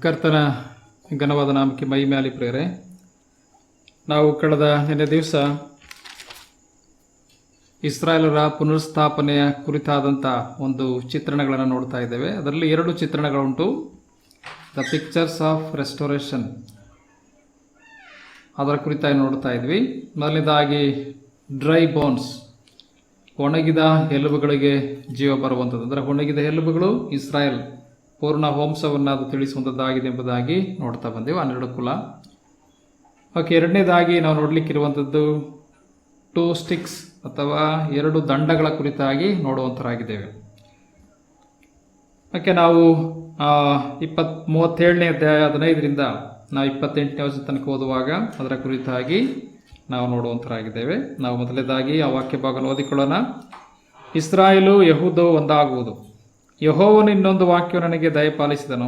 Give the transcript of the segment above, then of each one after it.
ಕರ್ತನ ಘನವಾದ ನಾಮಕ್ಕೆ ಮಹಿಮೆಯಾಗಲಿ ಪ್ರಿಯರೇ. ನಾವು ಕಳೆದ ನಿನ್ನೆ ದಿವಸ ಇಸ್ರಾಯೇಲರ ಪುನರುಸ್ಥಾಪನೆಯ ಕುರಿತಾದಂಥ ಒಂದು ಚಿತ್ರಣಗಳನ್ನು ನೋಡ್ತಾ ಇದ್ದೇವೆ. ಅದರಲ್ಲಿ 2 ಚಿತ್ರಣಗಳುಂಟು. ದ ಪಿಕ್ಚರ್ಸ್ ಆಫ್ ರೆಸ್ಟೋರೇಷನ್ ಅದರ ಕುರಿತಾಗಿ ನೋಡ್ತಾ ಇದ್ವಿ. ಮೊದಲನೇದಾಗಿ ಡ್ರೈ ಬೋನ್ಸ್, ಒಣಗಿದ ಎಲುಬುಗಳಿಗೆ ಜೀವ ಬರುವಂಥದ್ದು. ಅಂದರೆ ಒಣಗಿದ ಎಲುಬುಗಳು ಇಸ್ರಾಯೇಲ್ ಪೂರ್ಣ ವಂಶವನ್ನು ಅದು ತಿಳಿಸುವಂಥದ್ದಾಗಿದೆ ಎಂಬುದಾಗಿ ನೋಡ್ತಾ ಬಂದೆವು. 12 ಕುಲ. ಓಕೆ, ಎರಡನೇದಾಗಿ ನಾವು ನೋಡಲಿಕ್ಕಿರುವಂಥದ್ದು 2 ಸ್ಟಿಕ್ಸ್ ಅಥವಾ 2 ದಂಡಗಳ ಕುರಿತಾಗಿ ನೋಡುವಂಥರಾಗಿದ್ದೇವೆ. ಓಕೆ, ನಾವು 37ನೇ ಅಧ್ಯಾಯ 15ರಿಂದ ನಾವು 28ನೇ ವರ್ಷ ತನಕ ಓದುವಾಗ ಅದರ ಕುರಿತಾಗಿ ನಾವು ನೋಡುವಂಥರಾಗಿದ್ದೇವೆ. ನಾವು ಮೊದಲನೇದಾಗಿ ಆ ವಾಕ್ಯ ಭಾಗವನ್ನು ಓದಿಕೊಳ್ಳೋಣ. ಇಸ್ರಾಯೇಲು ಯೆಹೂದವು ಒಂದಾಗುವುದು. ಯೆಹೋವನು ಇನ್ನೊಂದು ವಾಕ್ಯವು ನನಗೆ ದಯಪಾಲಿಸಿದನು.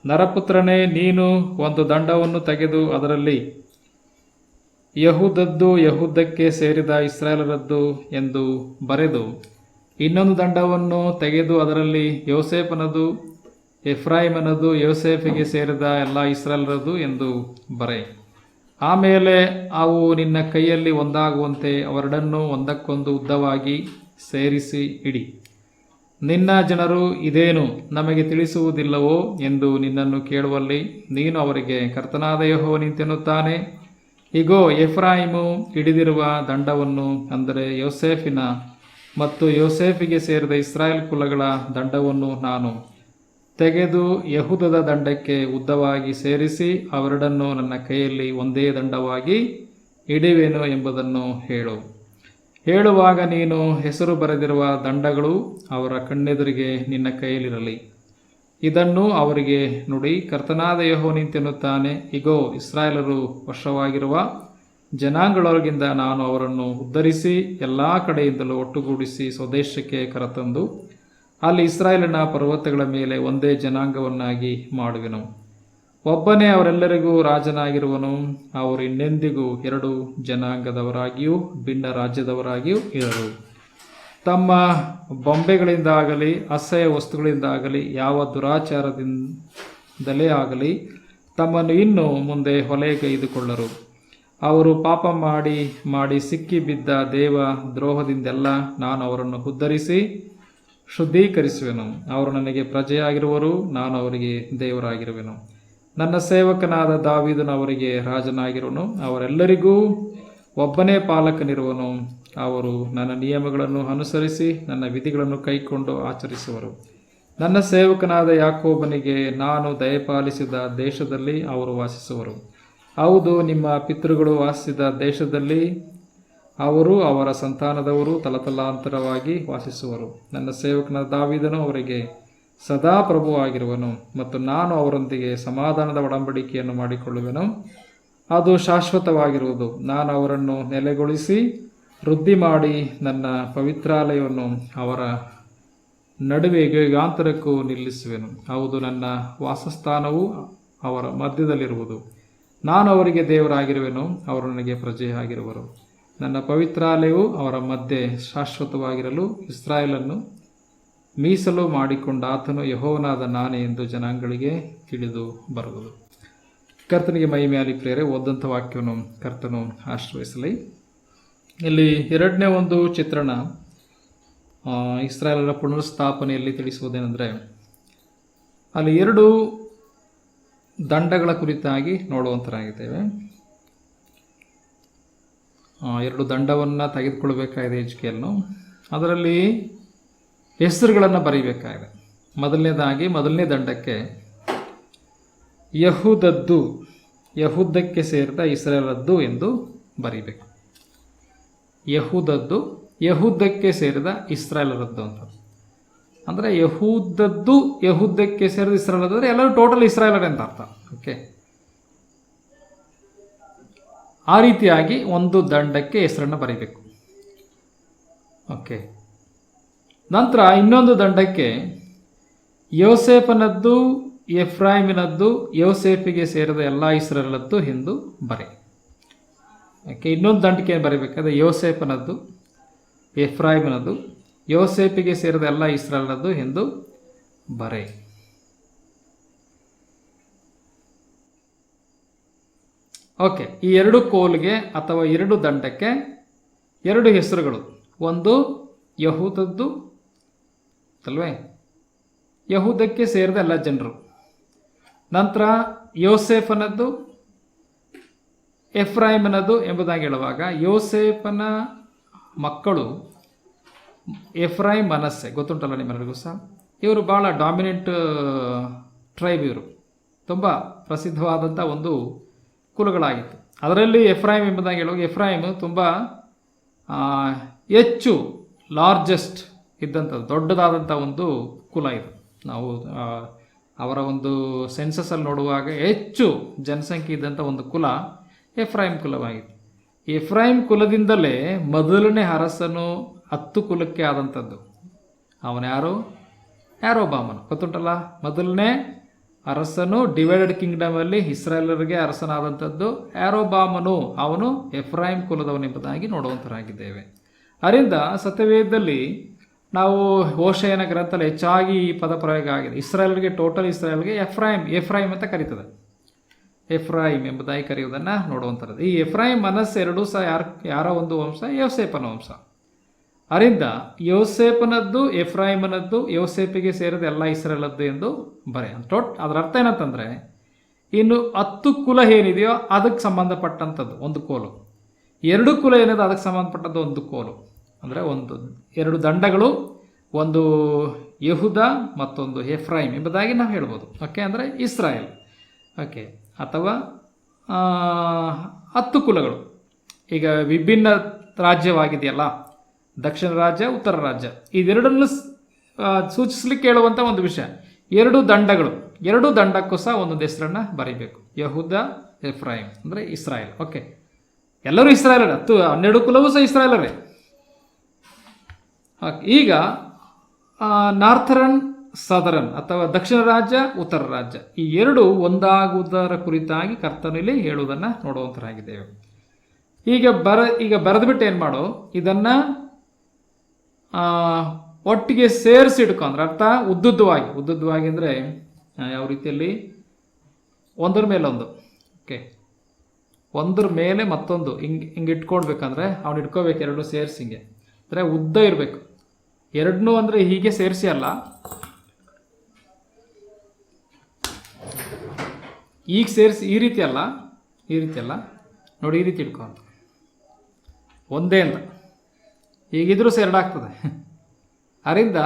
ನರಪುತ್ರನೇ, ನೀನು ಒಂದು ದಂಡವನ್ನು ತೆಗೆದು ಅದರಲ್ಲಿ ಯೆಹೂದದ್ದು ಯೆಹೂದಕ್ಕೆ ಸೇರಿದ ಇಸ್ರಾಯೇಲರದ್ದು ಎಂದು ಬರೆದು, ಇನ್ನೊಂದು ದಂಡವನ್ನು ತೆಗೆದು ಅದರಲ್ಲಿ ಯೋಸೇಫನದು ಎಫ್ರಾಯಿಮನದು ಯೋಸೇಫಿಗೆ ಸೇರಿದ ಎಲ್ಲ ಇಸ್ರಾಯೇಲರದು ಎಂದು ಬರೆ. ಆಮೇಲೆ ಅವು ನಿನ್ನ ಕೈಯಲ್ಲಿ ಒಂದಾಗುವಂತೆ ಅವೆರಡನ್ನೂ ಒಂದಕ್ಕೊಂದು ಉದ್ದವಾಗಿ ಸೇರಿಸಿ ಇಡಿ. ನಿನ್ನ ಜನರು ಇದೇನು ನಮಗೆ ತಿಳಿಸುವುದಿಲ್ಲವೋ ಎಂದು ನಿನ್ನನ್ನು ಕೇಳುವಲ್ಲಿ ನೀನು ಅವರಿಗೆ, ಕರ್ತನಾದ ಯೆಹೋವನು ಇಂತೆನ್ನುತ್ತಾನೆ, ಇಗೋ, ಎಫ್ರಾಯಿಮು ಹಿಡಿದಿರುವ ದಂಡವನ್ನು, ಅಂದರೆ ಯೋಸೇಫಿನ ಮತ್ತು ಯೋಸೇಫಿಗೆ ಸೇರಿದ ಇಸ್ರಾಯೇಲ್ ಕುಲಗಳ ದಂಡವನ್ನು ನಾನು ತೆಗೆದು ಯೆಹೂದದ ದಂಡಕ್ಕೆ ಉದ್ದವಾಗಿ ಸೇರಿಸಿ ಅವೆರಡನ್ನು ನನ್ನ ಕೈಯಲ್ಲಿ ಒಂದೇ ದಂಡವಾಗಿ ಇಡುವೆನು ಎಂಬುದನ್ನು ಹೇಳು. ಹೇಳುವಾಗ ನೀನು ಹೆಸರು ಬರೆದಿರುವ ದಂಡಗಳು ಅವರ ಕಣ್ಣೆದುರಿಗೆ ನಿನ್ನ ಕೈಯಲ್ಲಿರಲಿ. ಇದನ್ನು ಅವರಿಗೆ ನುಡಿ, ಕರ್ತನಾದ ಯೆಹೋವನು ಇಂತೆನ್ನುತ್ತಾನೆ, ಇಗೋ, ಇಸ್ರಾಯೇಲರು ವಶವಾಗಿರುವ ಜನಾಂಗಗಳೊಳಗಿಂದ ನಾನು ಅವರನ್ನು ಉದ್ಧರಿಸಿ ಎಲ್ಲ ಕಡೆಯಿಂದಲೂ ಒಟ್ಟುಗೂಡಿಸಿ ಸ್ವದೇಶಕ್ಕೆ ಕರೆತಂದು ಅಲ್ಲಿ ಇಸ್ರಾಯೇಲಿನ ಪರ್ವತಗಳ ಮೇಲೆ ಒಂದೇ ಜನಾಂಗವನ್ನಾಗಿ ಮಾಡುವೆನು. ಒಬ್ಬನೇ ಅವರೆಲ್ಲರಿಗೂ ರಾಜನಾಗಿರುವನು. ಅವರು ಇನ್ನೆಂದಿಗೂ 2 ಜನಾಂಗದವರಾಗಿಯೂ ಭಿನ್ನ ರಾಜ್ಯದವರಾಗಿಯೂ ಇರರು. ತಮ್ಮ ಬೊಂಬೆಗಳಿಂದಾಗಲಿ ಅಸಹ್ಯ ವಸ್ತುಗಳಿಂದಾಗಲಿ ಯಾವ ದುರಾಚಾರದಿಂದಲೇ ಆಗಲಿ ತಮ್ಮನ್ನು ಇನ್ನು ಮುಂದೆ ಹೊಲೆಗೈದುಕೊಳ್ಳರು. ಅವರು ಪಾಪ ಮಾಡಿ ಮಾಡಿ ಸಿಕ್ಕಿ ಬಿದ್ದ ದೇವ ದ್ರೋಹದಿಂದೆಲ್ಲ ನಾನು ಅವರನ್ನು ಉದ್ಧರಿಸಿ ಶುದ್ಧೀಕರಿಸುವೆನು. ಅವರು ನನಗೆ ಪ್ರಜೆಯಾಗಿರುವರು, ನಾನು ಅವರಿಗೆ ದೇವರಾಗಿರುವೆನು. ನನ್ನ ಸೇವಕನಾದ ದಾವೀದನು ಅವರಿಗೆ ರಾಜನಾಗಿರುವನು. ಅವರೆಲ್ಲರಿಗೂ ಒಬ್ಬನೇ ಪಾಲಕನಿರುವನು. ಅವರು ನನ್ನ ನಿಯಮಗಳನ್ನು ಅನುಸರಿಸಿ ನನ್ನ ವಿಧಿಗಳನ್ನು ಕೈಕೊಂಡು ಆಚರಿಸುವರು. ನನ್ನ ಸೇವಕನಾದ ಯಾಕೋಬನಿಗೆ ನಾನು ದಯಪಾಲಿಸಿದ ದೇಶದಲ್ಲಿ ಅವರು ವಾಸಿಸುವರು. ಹೌದು, ನಿಮ್ಮ ಪಿತೃಗಳು ವಾಸಿಸಿದ ದೇಶದಲ್ಲಿ ಅವರು ಅವರ ಸಂತಾನದವರು ತಲತಲಾಂತರವಾಗಿ ವಾಸಿಸುವರು. ನನ್ನ ಸೇವಕನಾದ ದಾವೀದನು ಅವರಿಗೆ ಸದಾ ಪ್ರಭುವಾಗಿರುವನು ಮತ್ತು ನಾನು ಅವರೊಂದಿಗೆ ಸಮಾಧಾನದ ಒಡಂಬಡಿಕೆಯನ್ನು ಮಾಡಿಕೊಳ್ಳುವೆನು. ಅದು ಶಾಶ್ವತವಾಗಿರುವುದು. ನಾನು ಅವರನ್ನು ನೆಲೆಗೊಳಿಸಿ ವೃದ್ಧಿ ಮಾಡಿ ನನ್ನ ಪವಿತ್ರಾಲಯವನ್ನು ಅವರ ನಡುವೆ ಯುಗಾಂತರಕ್ಕೂ ನಿಲ್ಲಿಸುವೆನು. ಹೌದು, ನನ್ನ ವಾಸಸ್ಥಾನವು ಅವರ ಮಧ್ಯದಲ್ಲಿರುವುದು. ನಾನು ಅವರಿಗೆ ದೇವರಾಗಿರುವೆನು, ಅವರು ನನಗೆ ಪ್ರಜೆಯಾಗಿರುವರು. ನನ್ನ ಪವಿತ್ರಾಲಯವು ಅವರ ಮಧ್ಯೆ ಶಾಶ್ವತವಾಗಿರಲು ಇಸ್ರಾಯೇಲನ್ನು ಮೀಸಲು ಮಾಡಿಕೊಂಡ ಆತನು ಯೆಹೋವನಾದ ನಾನೇ ಎಂದು ಜನಾಂಗಗಳಿಗೆ ತಿಳಿದು ಬರುವುದು. ಕರ್ತನಿಗೆ ಮಹಿಮೆಯಾಗಲಿ ಪ್ರಿಯರೇ. ಓದಂಥ ವಾಕ್ಯವನ್ನು ಕರ್ತನು ಆಶೀರ್ವದಿಸಲಿ. ಇಲ್ಲಿ 2ನೇ ಒಂದು ಚಿತ್ರಣ ಇಸ್ರಾಯೇಲರ ಪುನರುಸ್ಥಾಪನೆಯಲ್ಲಿ ತಿಳಿಸುವುದೇನೆಂದರೆ, ಅಲ್ಲಿ 2 ದಂಡಗಳ ಕುರಿತಾಗಿ ನೋಡುವಂತರಾಗಿದ್ದೇವೆ. 2 ದಂಡವನ್ನು ತೆಗೆದುಕೊಳ್ಬೇಕಾಗಿದೆ ಎಜ್ಕೇಲನು. ಅದರಲ್ಲಿ ಹೆಸರುಗಳನ್ನು ಬರೀಬೇಕಾಗಿದೆ. ಮೊದಲನೇದಾಗಿ 1ನೇ ದಂಡಕ್ಕೆ ಯೆಹೂದದ್ದು, ಯೆಹೂದಕ್ಕೆ ಸೇರಿದ ಇಸ್ರಾಯೇಲರದ್ದು ಎಂದು ಬರೀಬೇಕು. ಯೆಹೂದದ್ದು, ಯೆಹೂದಕ್ಕೆ ಸೇರಿದ ಇಸ್ರಾಯೇಲರದ್ದು ಅಂತ. ಅಂದರೆ ಯೆಹೂದದ್ದು ಯೆಹೂದಕ್ಕೆ ಸೇರಿದ ಇಸ್ರಾಯೇಲರದ್ದು ಅಂದರೆ ಎಲ್ಲರೂ ಟೋಟಲ್ ಇಸ್ರಾಯೇಲರೇ ಅಂತ ಅರ್ಥ. ಓಕೆ, ಆ ರೀತಿಯಾಗಿ ಒಂದು ದಂಡಕ್ಕೆ ಹೆಸರನ್ನು ಬರೀಬೇಕು. ಓಕೆ, ನಂತರ ಇನ್ನೊಂದು ದಂಡಕ್ಕೆ ಯೋಸೇಫನದ್ದು ಎಫ್ರಾಯಿಮಿನದ್ದು ಯೋಸೇಫಿಗೆ ಸೇರಿದ ಎಲ್ಲ ಇಸ್ರಾಯೇಲರದ್ದು ಎಂದು ಬರೆ. ಓಕೆ, ಇನ್ನೊಂದು ದಂಡಕ್ಕೆ ಬರೀಬೇಕಾದ್ರೆ ಯೋಸೇಫನದ್ದು ಎಫ್ರಾಯಿಮಿನದ್ದು ಯೋಸೇಫಿಗೆ ಸೇರಿದ ಎಲ್ಲ ಇಸ್ರಾಯೇಲರದ್ದು ಎಂದು ಬರೆ. ಓಕೆ, ಈ ಎರಡು ಕೋಲ್ಗೆ ಅಥವಾ ಎರಡು ದಂಡಕ್ಕೆ ಎರಡು ಹೆಸರುಗಳು. ಒಂದು ಯಹೂದದ್ದು ಅಲ್ವೇ, ಯಹೂದಕ್ಕೆ ಸೇರಿದ ಎಲ್ಲ ಜನರು. ನಂತರ ಯೋಸೇಫನದ್ದು, ಎಫ್ರಾಯಿಮನದು ಎಂಬುದಾಗಿ ಹೇಳುವಾಗ ಯೋಸೇಫನ ಮಕ್ಕಳು ಎಫ್ರಾಯಿಮ್, ಮನಸ್ಸೆ ಗೊತ್ತುಂಟಲ್ಲ ನಿಮ್ಮೆಲ್ಲರಿಗೂ ಸಹ. ಇವರು ಭಾಳ ಡಾಮಿನೆಂಟ್ ಟ್ರೈಬ್, ಇವರು ತುಂಬ ಪ್ರಸಿದ್ಧವಾದಂಥ ಒಂದು ಕುಲಗಳಾಗಿತ್ತು. ಅದರಲ್ಲಿ ಎಫ್ರಾಯಿಮ್ ಎಂಬುದಾಗಿ ಹೇಳುವಾಗ ಎಫ್ರಾಯಿಮ್ ತುಂಬ ಹೆಚ್ಚು ಲಾರ್ಜೆಸ್ಟ್ ಇದ್ದಂಥದ್ದು, ದೊಡ್ಡದಾದಂಥ ಒಂದು ಕುಲ ಇದು. ನಾವು ಅವರ ಒಂದು ಸೆನ್ಸಸ್ಸಲ್ಲಿ ನೋಡುವಾಗ ಹೆಚ್ಚು ಜನಸಂಖ್ಯೆ ಇದ್ದಂಥ ಒಂದು ಕುಲ ಎಫ್ರಾಯಿಮ್ ಕುಲವಾಗಿತ್ತು. ಎಫ್ರಾಯಿಮ್ ಕುಲದಿಂದಲೇ ಮೊದಲನೇ ಅರಸನು 10 ಕುಲಕ್ಕೆ ಆದಂಥದ್ದು. ಅವನು ಯಾರು? ಯಾರೋಬಾಮನು, ಗೊತ್ತುಂಟಲ್ಲ. ಮೊದಲನೇ ಅರಸನು ಡಿವೈಡೆಡ್ ಕಿಂಗ್ಡಮಲ್ಲಿ ಇಸ್ರಾಯೇಲರಿಗೆ ಅರಸನಾದಂಥದ್ದು ಯಾರೋಬಾಮನು. ಅವನು ಎಫ್ರಾಯಿಮ್ ಕುಲದವನೆಂಬುದಾಗಿ ನೋಡುವಂತರಾಗಿದ್ದೇವೆ. ಅದರಿಂದ ಸತ್ಯವೇದದಲ್ಲಿ ನಾವು ಹೋಶೇಯನ ಗ್ರಂಥದಲ್ಲಿ ಹೆಚ್ಚಾಗಿ ಈ ಪದ ಪ್ರಯೋಗ ಆಗಿದೆ. ಇಸ್ರಾಯೇಲ್ಗೆ, ಟೋಟಲ್ ಇಸ್ರಾಯೇಲ್ಗೆ ಎಫ್ರಾಯಿಮ್ ಅಂತ ಕರೀತದೆ. ಎಫ್ರಾಯಿಮ್ ಎಂಬುದಾಗಿ ಕರೆಯುವುದನ್ನು ನೋಡುವಂಥದ್ದು. ಈ ಎಫ್ರಾಯಿಮ್ ಮನಸ್ಸು ಎರಡೂ ಸಹ ಯಾರ ಒಂದು ವಂಶ? ಯೋಸೇಫನ ವಂಶ. ಅದರಿಂದ ಯೋಸೇಫನದ್ದು, ಎಫ್ರಾಯಿಮನದ್ದು, ಯೋಸೇಫಿಗೆ ಸೇರಿದ ಎಲ್ಲ ಇಸ್ರಾಯೇಲದ್ದು ಎಂದು ಅದರ ಅರ್ಥ ಏನಂತಂದರೆ, ಇನ್ನು 10 ಕುಲ ಏನಿದೆಯೋ ಅದಕ್ಕೆ ಸಂಬಂಧಪಟ್ಟಂಥದ್ದು ಒಂದು ಕೋಲು, 2 ಕುಲ ಏನಿದೆ ಅದಕ್ಕೆ ಸಂಬಂಧಪಟ್ಟದ್ದು ಒಂದು ಕೋಲು. ಅಂದರೆ ಎರಡು ದಂಡಗಳು, ಒಂದು ಯಹೂದ ಮತ್ತೊಂದು ಎಫ್ರಾಯಿಮ್ ಎಂಬುದಾಗಿ ನಾವು ಹೇಳ್ಬೋದು. ಓಕೆ, ಅಂದರೆ ಇಸ್ರಾಯೇಲ್. ಓಕೆ, ಅಥವಾ 10 ಕುಲಗಳು. ಈಗ ವಿಭಿನ್ನ ರಾಜ್ಯವಾಗಿದೆಯಲ್ಲ, ದಕ್ಷಿಣ ರಾಜ್ಯ, ಉತ್ತರ ರಾಜ್ಯ, ಇದೆರಡನ್ನು ಸೂಚಿಸಲಿಕ್ಕೆ ಹೇಳುವಂಥ ಒಂದು ವಿಷಯ. 2 ದಂಡಗಳು, 2 ದಂಡಕ್ಕೂ ಸಹ ಒಂದೊಂದು ಹೆಸರನ್ನು ಬರೀಬೇಕು. ಯಹೂದ, ಎಫ್ರಾಯಿಮ್ ಅಂದರೆ ಇಸ್ರಾಯೇಲ್. ಓಕೆ, ಎಲ್ಲರೂ ಇಸ್ರಾಯೇಲರೇ, 12 ಕುಲವೂ ಸಹ ಇಸ್ರಾಯೇಲರೇ. ಈಗ ನಾರ್ಥರನ್, ಸದರನ್ ಅಥವಾ ದಕ್ಷಿಣ ರಾಜ್ಯ, ಉತ್ತರ ರಾಜ್ಯ, ಈ ಎರಡು ಒಂದಾಗುವುದರ ಕುರಿತಾಗಿ ಕರ್ತನಲ್ಲಿ ಹೇಳುವುದನ್ನು ನೋಡುವಂತರಾಗಿದ್ದೇವೆ. ಈಗ ಬರೆದ್ಬಿಟ್ಟು ಏನು ಮಾಡೋ, ಇದನ್ನು ಒಟ್ಟಿಗೆ ಸೇರಿಸಿ ಇಟ್ಕೊಂಡ್ರೆ ಅರ್ಥ ಉದ್ದುದ್ದವಾಗಿ ಅಂದರೆ ಯಾವ ರೀತಿಯಲ್ಲಿ ಒಂದರ ಮೇಲೆ ಒಂದು. ಓಕೆ, ಒಂದ್ರ ಮೇಲೆ ಮತ್ತೊಂದು ಹಿಂಗೆ ಇಟ್ಕೊಳ್ಬೇಕಂದ್ರೆ ಅವ್ನು ಇಟ್ಕೋಬೇಕು ಎರಡು ಸೇರಿಸಿ ಹಿಂಗೆ, ಅಂದರೆ ಉದ್ದ ಇರಬೇಕು. ಎರಡನ್ನೂ ಅಂದರೆ ಹೀಗೆ ಸೇರಿಸಿ ಅಲ್ಲ, ಈಗ ಸೇರಿಸಿ ಈ ರೀತಿ ಅಲ್ಲ ನೋಡಿ, ಈ ರೀತಿ ಇಟ್ಕೊಂಡು ಒಂದೇ ಅಂತ ಹೀಗಿದ್ರೂ ಸಹ ಎರಡಾಗ್ತದೆ. ಅದರಿಂದ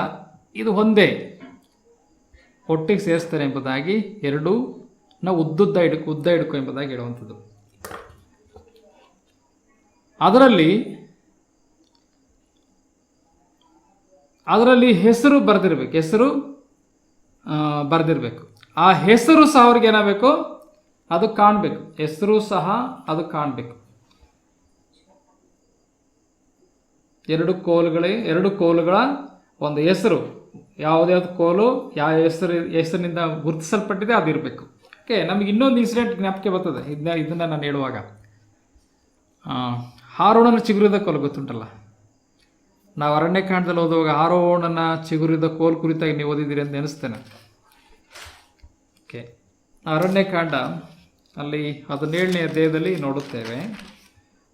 ಇದು ಒಂದೇ ಒಟ್ಟಿಗೆ ಸೇರಿಸ್ತಾರೆ ಎಂಬುದಾಗಿ ಎರಡೂ ನಾವು ಉದ್ದ ಹಿಡ್ಕೊ ಎಂಬುದಾಗಿ ಹೇಳುವಂಥದ್ದು. ಅದರಲ್ಲಿ ಹೆಸರು ಬರೆದಿರಬೇಕು. ಆ ಹೆಸರು ಸಹ ಅವ್ರಿಗೆ ಏನಾಗಬೇಕು, ಅದು ಕಾಣಬೇಕು. ಹೆಸರು ಸಹ ಅದು ಕಾಣಬೇಕು. 2 ಕೋಲುಗಳ ಒಂದು ಹೆಸರು, ಯಾವುದೇ ಕೋಲು ಯಾವ ಹೆಸರಿನಿಂದ ಗುರುತಿಸಲ್ಪಟ್ಟಿದೆ ಅದು ಇರಬೇಕು. ಓಕೆ, ನಮಗೆ ಇನ್ನೊಂದು ಇನ್ಸಿಡೆಂಟ್ ಜ್ಞಾಪಕ ಬರ್ತದೆ ಇದನ್ನು ನಾನು ಹೇಳುವಾಗ. ಆರೋನನ ಚಿಗುರಿದ ಕೋಲು ಗೊತ್ತುಂಟಲ್ಲ. ನಾವು ಅರಣ್ಯಕಾಂಡದಲ್ಲಿ ಓದುವಾಗ ಆರೋನನ ಚಿಗುರಿದ ಕೋಲು ಕುರಿತಾಗಿ ನೀವು ಓದಿದ್ದೀರಿ ಅಂತ ನೆನೆಸ್ತೇನೆ. ಓಕೆ, ಅರಣ್ಯಕಾಂಡ ಅಲ್ಲಿ 17ನೇ ಅಧ್ಯಾಯದಲ್ಲಿ ನೋಡುತ್ತೇವೆ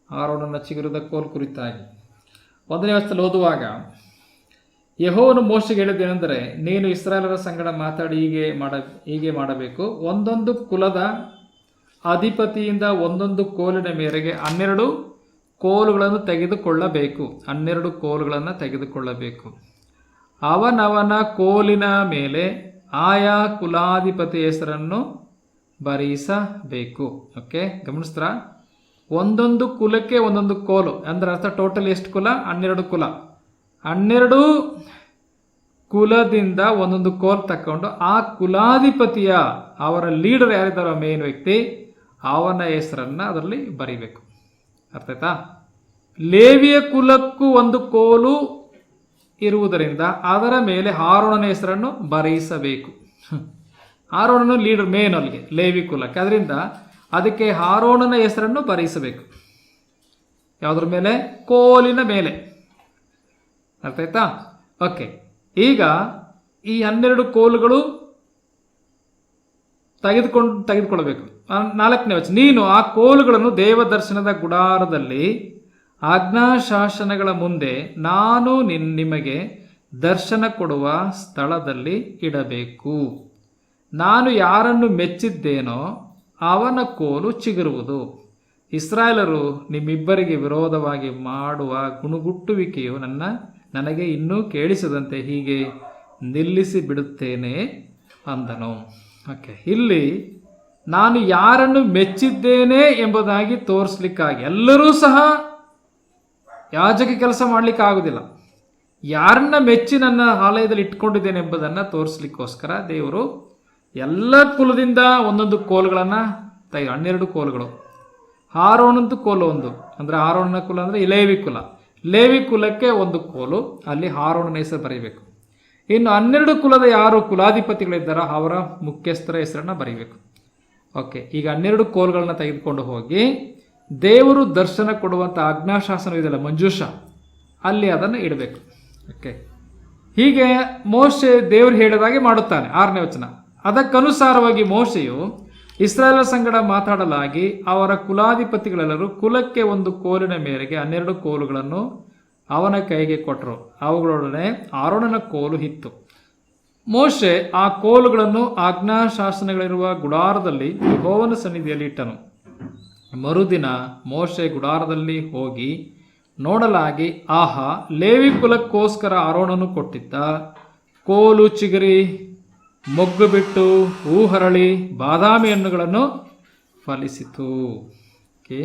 ಆರೋನನ ಚಿಗುರಿದ ಕೋಲು ಕುರಿತಾಗಿ. 1ನೇ ವಚನದಲ್ಲಿ ಓದುವಾಗ ಯೆಹೋವನು ಮೋಶೆಗೆ ಹೇಳಿದ್ದೇನೆಂದರೆ, ನೀನು ಇಸ್ರಾಯೇಲರ ಸಂಗಡ ಮಾತಾಡಿ ಹೀಗೆ ಮಾಡಬೇಕು. ಒಂದೊಂದು ಕುಲದ ಅಧಿಪತಿಯಿಂದ ಒಂದೊಂದು ಕೋಲಿನ ಮೇರೆಗೆ 12 ಕೋಲುಗಳನ್ನು ತೆಗೆದುಕೊಳ್ಳಬೇಕು. ಅವನವನ ಕೋಲಿನ ಮೇಲೆ ಆಯಾ ಕುಲಾಧಿಪತಿ ಹೆಸರನ್ನು ಬರೆಸಬೇಕು. ಓಕೆ, ಗಮನಿಸ್ತಾ, ಒಂದೊಂದು ಕುಲಕ್ಕೆ ಒಂದೊಂದು ಕೋಲು ಅಂದ್ರೆ ಅರ್ಥ ಟೋಟಲ್ ಎಷ್ಟು ಕುಲ? 12 ಕುಲ. 12 ಕುಲದಿಂದ ಒಂದೊಂದು ಕೋಲ್ ತಕ್ಕೊಂಡು ಆ ಕುಲಾಧಿಪತಿಯ ಅವರ ಲೀಡರ್ ಯಾರಿದ್ದಾರೋ ಮೇನ್ ವ್ಯಕ್ತಿ, ಅವನ ಹೆಸರನ್ನು ಅದರಲ್ಲಿ ಬರೀಬೇಕು. ಅರ್ಥ ಆಯ್ತಾ? ಲೇವಿಯ ಕುಲಕ್ಕೂ ಒಂದು ಕೋಲು ಇರುವುದರಿಂದ ಅದರ ಮೇಲೆ ಆರೋನನ ಹೆಸರನ್ನು ಬರೆಸಬೇಕು. ಆರೋನನು ಲೀಡರ್ ಮೇನ್ ಅಲ್ಲಿಗೆ ಲೇವಿ ಕುಲಕ್ಕೆ, ಅದರಿಂದ ಅದಕ್ಕೆ ಆರೋನನ ಹೆಸರನ್ನು ಬರೆಸಬೇಕು. ಯಾವುದ್ರ ಮೇಲೆ? ಕೋಲಿನ ಮೇಲೆ. ಅರ್ಥ ಆಯ್ತಾ? ಓಕೆ, ಈಗ ಈ 12 ಕೋಲುಗಳು ತೆಗೆದುಕೊಳ್ಬೇಕು. 4ನೇ ವಚನ, ನೀನು ಆ ಕೋಲುಗಳನ್ನು ದೇವದರ್ಶನದ ಗುಡಾರದಲ್ಲಿ ಆಜ್ಞಾಶಾಸನಗಳ ಮುಂದೆ ನಾನು ನಿಮಗೆ ದರ್ಶನ ಕೊಡುವ ಸ್ಥಳದಲ್ಲಿ ಇಡಬೇಕು. ನಾನು ಯಾರನ್ನು ಮೆಚ್ಚಿದ್ದೇನೋ ಅವನ ಕೋಲು ಚಿಗುರುವುದು. ಇಸ್ರಾಯೇಲರು ನಿಮ್ಮಿಬ್ಬರಿಗೆ ವಿರೋಧವಾಗಿ ಮಾಡುವ ಗುಣುಗುಟ್ಟುವಿಕೆಯು ನನಗೆ ಇನ್ನೂ ಕೇಳಿಸದಂತೆ ಹೀಗೆ ನಿಲ್ಲಿಸಿ ಬಿಡುತ್ತೇನೆ ಅಂದನು. ಓಕೆ, ಇಲ್ಲಿ ನಾನು ಯಾರನ್ನು ಮೆಚ್ಚಿದ್ದೇನೆ ಎಂಬುದಾಗಿ ತೋರಿಸ್ಲಿಕ್ಕಾಗಿ, ಎಲ್ಲರೂ ಸಹ ಯಾಜಕ ಕೆಲಸ ಮಾಡಲಿಕ್ಕೆ ಆಗುವುದಿಲ್ಲ. ಯಾರನ್ನ ಮೆಚ್ಚಿ ನನ್ನ ಆಲಯದಲ್ಲಿ ಇಟ್ಕೊಂಡಿದ್ದೇನೆ ಎಂಬುದನ್ನು ತೋರಿಸ್ಲಿಕ್ಕೋಸ್ಕರ ದೇವರು ಎಲ್ಲ ಕುಲದಿಂದ ಒಂದೊಂದು ಕೋಲುಗಳನ್ನು 12 ಕೋಲುಗಳು. ಆರೋನಂದು ಕೋಲು ಒಂದು, ಅಂದರೆ ಆರೋನನ ಕುಲ ಅಂದರೆ ಲೇವಿ ಕುಲ. ಲೇವಿ ಕುಲಕ್ಕೆ ಒಂದು ಕೋಲು, ಅಲ್ಲಿ ಆರೋನನ ಹೆಸರು ಬರೀಬೇಕು. ಇನ್ನು 12 ಕುಲದ ಯಾರು ಕುಲಾಧಿಪತಿಗಳಿದ್ದಾರೋ ಅವರ ಮುಖ್ಯಸ್ಥರ ಹೆಸರನ್ನು ಬರೀಬೇಕು. ಓಕೆ, ಈಗ 12 ಕೋಲುಗಳನ್ನ ತೆಗೆದುಕೊಂಡು ಹೋಗಿ ದೇವರು ದರ್ಶನ ಕೊಡುವಂಥ ಆಜ್ಞಾಶಾಸನ ಇದೆಯಲ್ಲ, ಮಂಜೂಷ, ಅಲ್ಲಿ ಅದನ್ನು ಇಡಬೇಕು. ಓಕೆ, ಹೀಗೆ ಮೋಶೆ ದೇವರು ಹೇಳಿದಾಗೆ ಮಾಡುತ್ತಾನೆ. 6ನೇ ವಚನ, ಅದಕ್ಕನುಸಾರವಾಗಿ ಮೋಶೆಯು ಇಸ್ರಾಯೇಲರ ಸಂಗಡ ಮಾತಾಡಲಾಗಿ ಅವರ ಕುಲಾಧಿಪತಿಗಳೆಲ್ಲರೂ ಕುಲಕ್ಕೆ ಒಂದು ಕೋಲಿನ ಮೇರೆಗೆ 12 ಕೋಲುಗಳನ್ನು ಅವನ ಕೈಗೆ ಕೊಟ್ಟರು. ಅವುಗಳೊಡನೆ ಆರೋನನ ಕೋಲು ಇತ್ತು. ಮೋಶೆ ಆ ಕೋಲುಗಳನ್ನು ಆಜ್ಞಾಶಾಸನಗಳಿರುವ ಗುಡಾರದಲ್ಲಿ ಯೆಹೋವನ ಸನ್ನಿಧಿಯಲ್ಲಿ ಇಟ್ಟನು. ಮರುದಿನ ಮೋಶೆ ಗುಡಾರದಲ್ಲಿ ಹೋಗಿ ನೋಡಲಾಗಿ, ಆಹಾ, ಲೇವಿ ಕುಲಕ್ಕೋಸ್ಕರ ಆರೋನನು ಕೊಟ್ಟಿದ್ದ ಕೋಲು ಚಿಗುರಿ, ಮೊಗ್ಗು ಬಿಟ್ಟು, ಹೂ ಹರಳಿ, ಬಾದಾಮಿ ಹಣ್ಣುಗಳನ್ನು ಫಲಿಸಿತು. ಓಕೆ,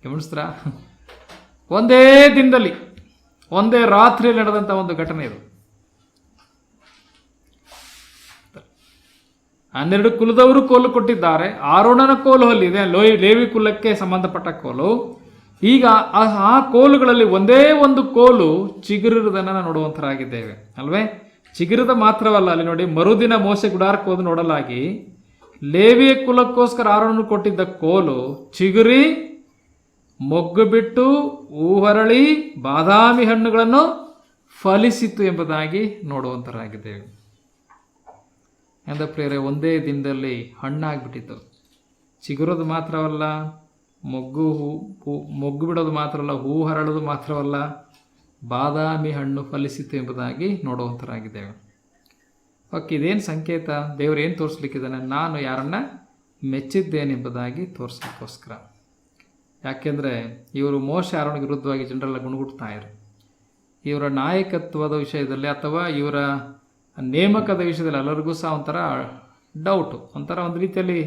ಗಮನಿಸ್ತಾ? ಒಂದೇ ದಿನದಲ್ಲಿ, ಒಂದೇ ರಾತ್ರಿಯಲ್ಲಿ ನಡೆದಂಥ ಒಂದು ಘಟನೆ ಇದು. 12 ಕುಲದವರು ಕೋಲು ಕೊಟ್ಟಿದ್ದಾರೆ. ಆರೋನನ ಕೋಲು ಅಲ್ಲಿದೆ, ಲೇವಿ ಕುಲಕ್ಕೆ ಸಂಬಂಧಪಟ್ಟ ಕೋಲು. ಈಗ ಆ ಕೋಲುಗಳಲ್ಲಿ ಒಂದೇ ಒಂದು ಕೋಲು ಚಿಗುರಿರುವುದನ್ನು ನಾವು ನೋಡುವಂತರಾಗಿದ್ದೇವೆ ಅಲ್ವೇ? ಚಿಗುರದ ಮಾತ್ರವಲ್ಲ, ಅಲ್ಲಿ ನೋಡಿ, ಮರುದಿನ ಮೋಶೆ ಗುಡಾರಕ್ಕೆ ಹೋದು ನೋಡಲಾಗಿ ಲೇವಿಯ ಕುಲಕ್ಕೋಸ್ಕರ ಆರೋನನು ಕೊಟ್ಟಿದ್ದ ಕೋಲು ಚಿಗುರಿ, ಮೊಗ್ಗು ಬಿಟ್ಟು, ಹೂ ಹರಳಿ, ಬಾದಾಮಿ ಹಣ್ಣುಗಳನ್ನು ಫಲಿಸಿತು ಎಂಬುದಾಗಿ ನೋಡುವಂತರಾಗಿದ್ದೇವೆ. ಎಂದ ಪ್ರಿಯರೇ, ಒಂದೇ ದಿನದಲ್ಲಿ ಹಣ್ಣಾಗ್ಬಿಟ್ಟಿತ್ತು. ಚಿಗುರೋದು ಮಾತ್ರವಲ್ಲ, ಮೊಗ್ಗು ಬಿಡೋದು ಮಾತ್ರವಲ್ಲ, ಹೂ ಹರಳೋದು ಮಾತ್ರವಲ್ಲ, ಬಾದಾಮಿ ಹಣ್ಣು ಫಲಿಸಿತು ಎಂಬುದಾಗಿ ನೋಡುವಂತರಾಗಿದ್ದೇವೆ. ಓಕೆ, ಇದೇನು ಸಂಕೇತ? ದೇವರು ಏನು ತೋರಿಸ್ಲಿಕ್ಕಿದ್ದಾನೆ? ನಾನು ಯಾರನ್ನ ಮೆಚ್ಚಿದ್ದೇನೆ ಎಂಬುದಾಗಿ ತೋರಿಸ್ಲಿಕ್ಕೋಸ್ಕರ. ಯಾಕೆಂದರೆ ಇವರು ಮೋಶೆ ಆರೋನಿಗೆ ವಿರುದ್ಧವಾಗಿ ಜನರೆಲ್ಲ ಗುಣಗುಡ್ತಾ ಇದ್ರು. ಇವರ ನಾಯಕತ್ವದ ವಿಷಯದಲ್ಲಿ ಅಥವಾ ಇವರ ನೇಮಕದ ವಿಷಯದಲ್ಲಿ ಎಲ್ಲರಿಗೂ ಸಹ ಒಂಥರ ಡೌಟು, ಒಂಥರ ಒಂದು ರೀತಿಯಲ್ಲಿ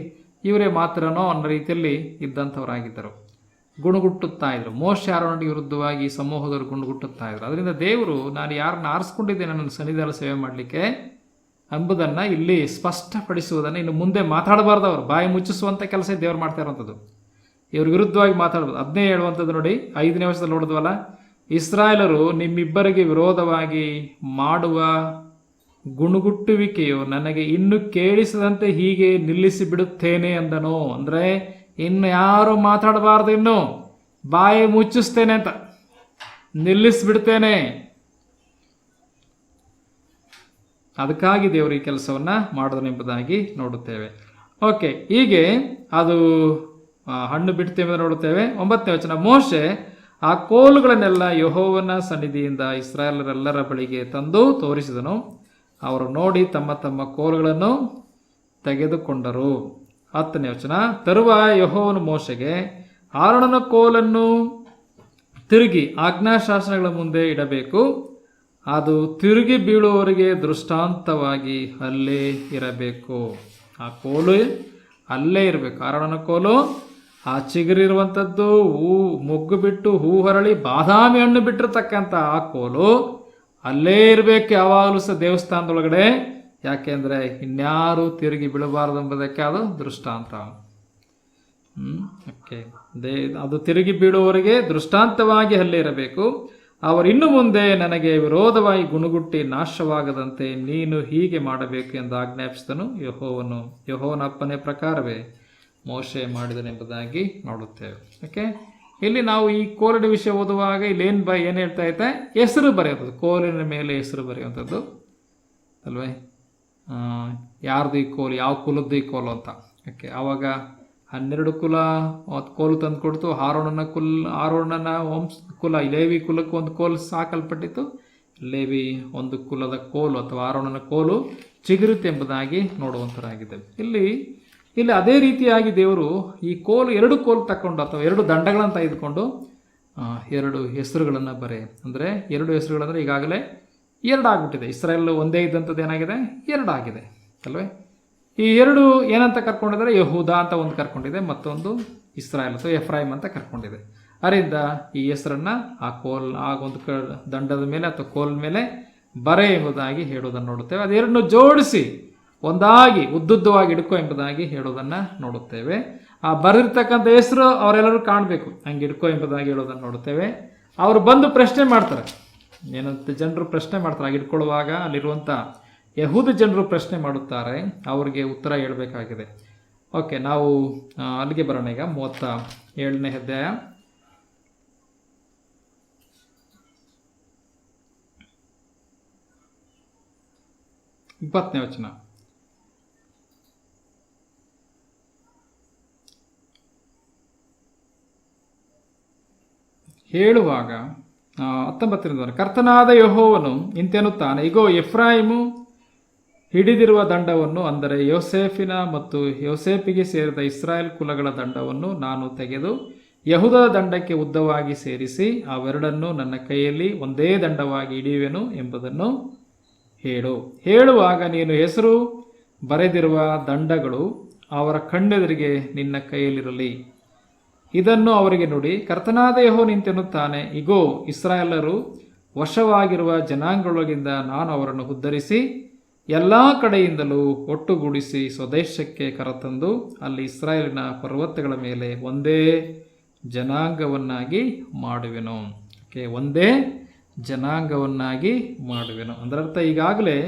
ಇವರೇ ಮಾತ್ರನೋ ಅನ್ನೋ ರೀತಿಯಲ್ಲಿ ಇದ್ದಂಥವರಾಗಿದ್ದರು. ಗುಣಗುಟ್ಟುತ್ತಾ ಇದ್ರು. ಮೋಶೆ ಆರೋನಿಗೆ ವಿರುದ್ಧವಾಗಿ ಸಮೂಹದವರು ಗುಣಗುಟ್ಟುತ್ತಾ ಇದ್ರು. ಅದರಿಂದ ದೇವರು ನಾನು ಯಾರನ್ನ ಆರಿಸ್ಕೊಂಡಿದ್ದೇನೆ ನನ್ನ ಸನ್ನಿಧಿಯಲ್ಲಿ ಸೇವೆ ಮಾಡಲಿಕ್ಕೆ ಎಂಬುದನ್ನು ಇಲ್ಲಿ ಸ್ಪಷ್ಟಪಡಿಸುವುದನ್ನು, ಇನ್ನು ಮುಂದೆ ಮಾತಾಡಬಾರ್ದು, ಅವರು ಬಾಯಿ ಮುಚ್ಚಿಸುವಂಥ ಕೆಲಸ ದೇವರು ಮಾಡ್ತಾ ಇರುವಂಥದ್ದು. ಇವ್ರ ವಿರುದ್ಧವಾಗಿ ಮಾತಾಡೋದು. ಅದನ್ನೇ ಹೇಳುವಂಥದ್ದು ನೋಡಿ, 5ನೇ ವರ್ಷದಲ್ಲಿ ನೋಡಿದ್ವಲ್ಲ, ಇಸ್ರಾಯೇಲರು ನಿಮ್ಮಿಬ್ಬರಿಗೆ ವಿರೋಧವಾಗಿ ಮಾಡುವ ಗುಣಗುಟ್ಟುವಿಕೆಯು ನನಗೆ ಇನ್ನು ಕೇಳಿಸದಂತೆ ಹೀಗೆ ನಿಲ್ಲಿಸಿ ಬಿಡುತ್ತೇನೆ ಅಂದನು. ಅಂದರೆ ಇನ್ನು ಯಾರು ಮಾತಾಡಬಾರ್ದು, ಇನ್ನು ಬಾಯಿ ಮುಚ್ಚಿಸ್ತೇನೆ ಅಂತ, ನಿಲ್ಲಿಸಿಬಿಡ್ತೇನೆ. ಅದಕ್ಕಾಗಿ ದೇವರು ಈ ಕೆಲಸವನ್ನು ಮಾಡಿದನು ಎಂಬುದಾಗಿ ನೋಡುತ್ತೇವೆ. ಓಕೆ, ಹೀಗೆ ಅದು ಹಣ್ಣು ಬಿಡ್ತೇವೆ ನೋಡುತ್ತೇವೆ. 9ನೇ ವಚನ, ಮೋಶೆ ಆ ಕೋಲುಗಳನ್ನೆಲ್ಲ ಯೆಹೋವನ ಸನ್ನಿಧಿಯಿಂದ ಇಸ್ರಾಯೇಲರೆಲ್ಲರ ಬಳಿಗೆ ತಂದು ತೋರಿಸಿದನು. ಅವರು ನೋಡಿ ತಮ್ಮ ತಮ್ಮ ಕೋಲುಗಳನ್ನು ತೆಗೆದುಕೊಂಡರು. 10ನೇ ವಚನ, ತರುವಾಯ ಯೆಹೋವನು ಮೋಶೆಗೆ ಆರೋನನ ಕೋಲನ್ನು ತಿರುಗಿ ಆಜ್ಞಾಶಾಸನಗಳ ಮುಂದೆ ಇಡಬೇಕು. ಅದು ತಿರುಗಿ ಬೀಳುವವರಿಗೆ ದೃಷ್ಟಾಂತವಾಗಿ ಅಲ್ಲೇ ಇರಬೇಕು. ಆ ಕೋಲು ಅಲ್ಲೇ ಇರಬೇಕು. ಆರೋನನ ಕೋಲು ಆ ಚಿಗುರಿರುವಂಥದ್ದು, ಮೊಗ್ಗು ಬಿಟ್ಟು, ಹೂ ಹೊರಳಿ, ಬಾದಾಮಿ ಹಣ್ಣು ಬಿಟ್ಟಿರ್ತಕ್ಕಂಥ ಆ ಕೋಲು ಅಲ್ಲೇ ಇರಬೇಕು ಯಾವಾಗಲೂ ಸಹ ದೇವಸ್ಥಾನದೊಳಗಡೆ. ಯಾಕೆಂದರೆ ಇನ್ಯಾರು ತಿರುಗಿ ಬೀಳಬಾರದು ಎಂಬುದಕ್ಕೆ ಅದು ದೃಷ್ಟಾಂತ. ಓಕೆ, ಅದು ತಿರುಗಿ ಬೀಳುವವರಿಗೆ ದೃಷ್ಟಾಂತವಾಗಿ ಅಲ್ಲೇ ಇರಬೇಕು. ಅವರು ಇನ್ನು ಮುಂದೆ ನನಗೆ ವಿರೋಧವಾಗಿ ಗುಣಗುಟ್ಟಿ ನಾಶವಾಗದಂತೆ ನೀನು ಹೀಗೆ ಮಾಡಬೇಕು ಎಂದು ಆಜ್ಞಾಪಿಸಿದನು ಯೆಹೋವನ ಅಪ್ಪಣೆ ಪ್ರಕಾರವೇ ಮೋಶೆ ಮಾಡಿದನೆಂಬುದಾಗಿ ನೋಡುತ್ತೇವೆ. ಓಕೆ, ಇಲ್ಲಿ ನಾವು ಈ ಕೋಲಿನ ವಿಷಯ ಓದುವಾಗ ಇಲ್ಲಿ ಏನು ಹೇಳ್ತಾ ಐತೆ? ಹೆಸರು ಬರೆಯುವಂಥದ್ದು, ಕೋಲಿನ ಮೇಲೆ ಹೆಸರು ಬರೆಯುವಂಥದ್ದು ಅಲ್ವೇ? ಯಾರ್ದು ಈ ಕೋಲು, ಯಾವ ಕುಲದ್ದು ಈ ಕೋಲು ಅಂತ. ಓಕೆ, ಆವಾಗ 12 ಕುಲ ಕೋಲು ತಂದು ಕೊಡ್ತು. ಆರೋಣನ ಕುಲ ಲೇವಿ ಕುಲಕ್ಕೆ ಒಂದು ಕೋಲು ಸಾಕಲ್ಪಟ್ಟಿತ್ತು. ಲೇವಿ ಒಂದು ಕುಲದ ಕೋಲು ಅಥವಾ ಆರೋಣನ ಕೋಲು ಚಿಗುರುತ್ತೆ ಎಂಬುದಾಗಿ ನೋಡುವಂತರಾಗಿದೆ. ಇಲ್ಲಿ ಅದೇ ರೀತಿಯಾಗಿ ದೇವರು ಈ ಎರಡು ಕೋಲು ತಕ್ಕೊಂಡು ಅಥವಾ 2 ದಂಡಗಳನ್ನು ತೆಗೆದುಕೊಂಡು 2 ಹೆಸರುಗಳನ್ನು ಅಂದರೆ 2 ಹೆಸರುಗಳಂದರೆ ಈಗಾಗಲೇ 2 ಆಗ್ಬಿಟ್ಟಿದೆ. ಇಸ್ರಾಯೇಲ್ ಒಂದೇ ಇದ್ದಂಥದ್ದು ಏನಾಗಿದೆ, 2 ಆಗಿದೆ ಅಲ್ವೇ. ಈ 2 ಏನಂತ ಕರ್ಕೊಂಡಿದ್ದಾರೆ, ಯಹೂದ ಅಂತ ಒಂದು ಕರ್ಕೊಂಡಿದೆ, ಮತ್ತೊಂದು ಇಸ್ರಾಯೇಲ್ ಅಥವಾ ಎಫ್ರಾಯಿಮ್ ಅಂತ ಕರ್ಕೊಂಡಿದೆ. ಅದರಿಂದ ಈ ಹೆಸರನ್ನು ಆ ಒಂದು ದಂಡದ ಮೇಲೆ ಅಥವಾ ಕೋಲ್ ಮೇಲೆ ಬರೆ ಎಂಬುದಾಗಿ ಹೇಳುವುದನ್ನು ನೋಡುತ್ತೇವೆ. ಅದೆರಡನ್ನು ಜೋಡಿಸಿ ಒಂದಾಗಿ ಉದ್ದುದ್ದವಾಗಿ ಹಿಡ್ಕೊ ಎಂಬುದಾಗಿ ಹೇಳೋದನ್ನು ನೋಡುತ್ತೇವೆ. ಆ ಬರೆದಿರ್ತಕ್ಕಂಥ ಹೆಸರು ಅವರೆಲ್ಲರೂ ಕಾಣಬೇಕು, ಹಂಗೆ ಹಿಡ್ಕೊ ಎಂಬುದಾಗಿ ಹೇಳೋದನ್ನು ನೋಡುತ್ತೇವೆ. ಅವರು ಬಂದು ಪ್ರಶ್ನೆ ಮಾಡ್ತಾರೆ, ಏನಂತ ಜನರು ಪ್ರಶ್ನೆ ಮಾಡ್ತಾರೆ. ಹಾಗೆ ಹಿಡ್ಕೊಳ್ಳುವಾಗ ಅಲ್ಲಿರುವಂಥ ಯಹೂದ ಜನರು ಪ್ರಶ್ನೆ ಮಾಡುತ್ತಾರೆ, ಅವರಿಗೆ ಉತ್ತರ ಹೇಳಬೇಕಾಗಿದೆ. ಓಕೆ, ನಾವು ಅಲ್ಲಿಗೆ ಬರೋಣ. ಈಗ 37ನೇ ಅಧ್ಯಾಯ 20ನೇ ವಚನ. ಹೇಳುವಾಗ 19ರಿಂದ, ಕರ್ತನಾದ ಯೆಹೋವನು ಇಂತೆನ್ನುತ್ತಾನೆ, ಇಗೋ, ಎಫ್ರಾಯಿಮು ಹಿಡಿದಿರುವ ದಂಡವನ್ನು, ಅಂದರೆ ಯೋಸೇಫಿನ ಮತ್ತು ಯೋಸೇಫಿಗೆ ಸೇರಿದ ಇಸ್ರಾಯೇಲ್ ಕುಲಗಳ ದಂಡವನ್ನು ನಾನು ತೆಗೆದು ಯಹೂದದ ದಂಡಕ್ಕೆ ಉದ್ದವಾಗಿ ಸೇರಿಸಿ ಅವೆರಡನ್ನು ನನ್ನ ಕೈಯಲ್ಲಿ ಒಂದೇ ದಂಡವಾಗಿ ಹಿಡಿಯುವೆನು ಎಂಬುದನ್ನು ಹೇಳುವಾಗ ನೀನು ಹೆಸರು ಬರೆದಿರುವ ದಂಡಗಳು ಅವರ ಕಣ್ಣೆದುರಿಗೆ ನಿನ್ನ ಕೈಯಲ್ಲಿರಲಿ. ಇದನ್ನು ಅವರಿಗೆ ನುಡಿ, ಕರ್ತನಾದ ಯೆಹೋವನು ಇಂತೆನ್ನುತ್ತಾನೆ, ಇಗೋ, ಇಸ್ರಾಯೇಲರು ವಶವಾಗಿರುವ ಜನಾಂಗಗಳೊಳಗಿಂದ ನಾನು ಅವರನ್ನು ಉದ್ಧರಿಸಿ ಎಲ್ಲ ಕಡೆಯಿಂದಲೂ ಒಟ್ಟುಗೂಡಿಸಿ ಸ್ವದೇಶಕ್ಕೆ ಕರೆತಂದು ಅಲ್ಲಿ ಇಸ್ರಾಯೇಲಿನ ಪರ್ವತಗಳ ಮೇಲೆ ಒಂದೇ ಜನಾಂಗವನ್ನಾಗಿ ಮಾಡುವೆನು. ಒಂದೇ ಜನಾಂಗವನ್ನಾಗಿ ಮಾಡುವೆನು. ಅದರರ್ಥ ಈಗಾಗಲೇ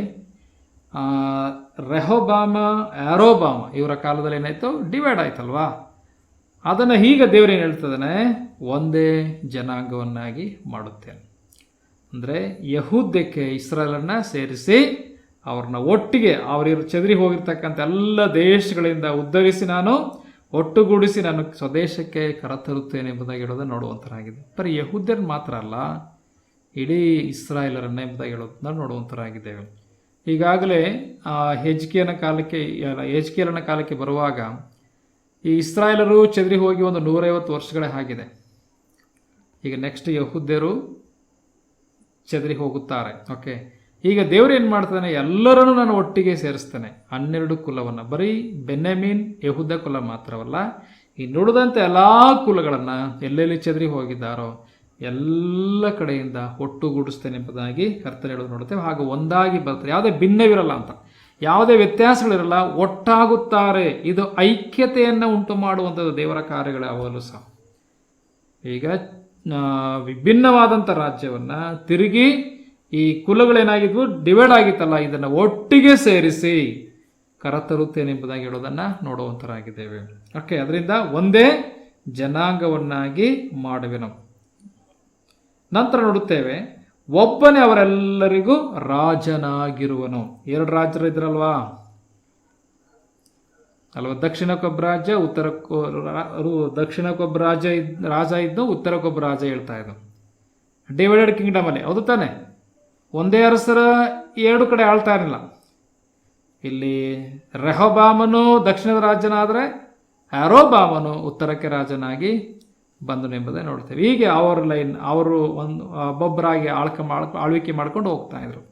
ರೆಹೋಬಾಮ, ಯಾರೋಬಾಮ ಇವರ ಕಾಲದಲ್ಲಿ ಏನಾಯಿತು, ಡಿವೈಡ್ ಆಯ್ತಲ್ವಾ. ಅದನ್ನು ಈಗ ದೇವರೇನು ಹೇಳ್ತದಾನೆ, ಒಂದೇ ಜನಾಂಗವನ್ನಾಗಿ ಮಾಡುತ್ತೇನೆ. ಅಂದರೆ ಯಹೂದ್ಯಕ್ಕೆ ಇಸ್ರಾಯೇಲನ್ನು ಸೇರಿಸಿ ಅವ್ರನ್ನ ಒಟ್ಟಿಗೆ ಅವರಿರು ಚದರಿ ಹೋಗಿರ್ತಕ್ಕಂಥ ಎಲ್ಲ ದೇಶಗಳಿಂದ ಉದ್ಧರಿಸಿ ನಾನು ಒಟ್ಟುಗೂಡಿಸಿ ನಾನು ಸ್ವದೇಶಕ್ಕೆ ಕರೆತರುತ್ತೇನೆ ಎಂಬುದಾಗಿ ಹೇಳೋದನ್ನು ನೋಡುವಂಥರಾಗಿದೆ. ಬರೀ ಯಹೂದ್ಯರನ್ನು ಮಾತ್ರ ಅಲ್ಲ, ಇಡೀ ಇಸ್ರಾಯೇಲರನ್ನ ಎಂಬುದಾಗಿ ಹೇಳೋದನ್ನ ನೋಡುವಂಥರಾಗಿದ್ದೇವೆ. ಈಗಾಗಲೇ ಹೆಜ್ಕೇಲನ ಕಾಲಕ್ಕೆ ಬರುವಾಗ ಈ ಇಸ್ರಾಯೇಲರು ಚದರಿ ಹೋಗಿ ಒಂದು 150 ವರ್ಷಗಳೇ ಆಗಿದೆ. ಈಗ ನೆಕ್ಸ್ಟ್ ಯಹೂದ್ಯರು ಚದರಿ ಹೋಗುತ್ತಾರೆ. ಓಕೆ, ಈಗ ದೇವರು ಏನು ಮಾಡ್ತಾನೆ, ಎಲ್ಲರನ್ನು ನಾನು ಒಟ್ಟಿಗೆ ಸೇರಿಸ್ತಾನೆ. 12 ಕುಲವನ್ನು, ಬರೀ ಬೆನ್ಯಾಮೀನ್ ಯಹೂದ ಕುಲ ಮಾತ್ರವಲ್ಲ, ಈ ನುಡಿದಂತೆ ಎಲ್ಲ ಕುಲಗಳನ್ನು ಎಲ್ಲೆಲ್ಲಿ ಚದರಿ ಹೋಗಿದ್ದಾರೋ ಎಲ್ಲ ಕಡೆಯಿಂದ ಒಟ್ಟುಗೂಡಿಸ್ತೇನೆ ಎಂಬುದಾಗಿ ಕರ್ತನೆ ಹೇಳೋದು ನೋಡುತ್ತೇವೆ. ಹಾಗೂ ಒಂದಾಗಿ ಬರ್ತಾರೆ, ಯಾವುದೇ ಭಿನ್ನವಿರಲ್ಲ ಅಂತ, ಯಾವುದೇ ವ್ಯತ್ಯಾಸಗಳಿರಲ್ಲ, ಒಟ್ಟಾಗುತ್ತಾರೆ. ಇದು ಐಕ್ಯತೆಯನ್ನು ಉಂಟು ಮಾಡುವಂಥದ್ದು ದೇವರ ಕಾರ್ಯಗಳು ಯಾವಾಗಲೂ ಸಹ. ಈಗ ವಿಭಿನ್ನವಾದಂಥ ರಾಜ್ಯವನ್ನು ತಿರುಗಿ ಈ ಕುಲಗಳೇನಾಗಿದ್ವು, ಡಿವೈಡ್ ಆಗಿತ್ತಲ್ಲ, ಇದನ್ನು ಒಟ್ಟಿಗೆ ಸೇರಿಸಿ ಕರೆತರುತ್ತೇನೆ ಎಂಬುದಾಗಿ ಹೇಳೋದನ್ನು ನೋಡುವಂಥರಾಗಿದ್ದೇವೆ. ಓಕೆ, ಅದರಿಂದ ಒಂದೇ ಜನಾಂಗವನ್ನಾಗಿ ಮಾಡುವೆನು. ನಂತರ ನೋಡುತ್ತೇವೆ, ಒಬ್ಬನೇ ಅವರೆಲ್ಲರಿಗೂ ರಾಜನಾಗಿರುವನು. 2 ರಾಜರು ಇದ್ರಲ್ವಾ ದಕ್ಷಿಣಕ್ಕೊಬ್ಬ ರಾಜ್ಯ, ದಕ್ಷಿಣಕ್ಕೊಬ್ಬ ರಾಜ ಇದ್ದು ಉತ್ತರಕ್ಕೊಬ್ಬ ರಾಜ ಹೇಳ್ತಾ ಇದ್ದು, ಡಿವೈಡೆಡ್ ಕಿಂಗ್ಡಮ್ ಅಲ್ಲಿ. ಹೌದು ತಾನೆ, ಒಂದೇ ಅರಸರ 2 ಕಡೆ ಆಳ್ತಾ ಇರಲಿಲ್ಲ. ಇಲ್ಲಿ ರೆಹೋಬಾಮನು ದಕ್ಷಿಣದ ರಾಜನಾದರೆ ಯಾರೋಬಾಮನು ಉತ್ತರಕ್ಕೆ ರಾಜನಾಗಿ ಬಂದನು ಎಂಬುದನ್ನು ನೋಡ್ತೇವೆ. ಹೀಗೆ ಅವರು ಒಬ್ಬೊಬ್ಬರಾಗಿ ಆಳ್ವಿಕೆ ಮಾಡ್ಕೊಂಡು ಹೋಗ್ತಾ ಇದ್ರು.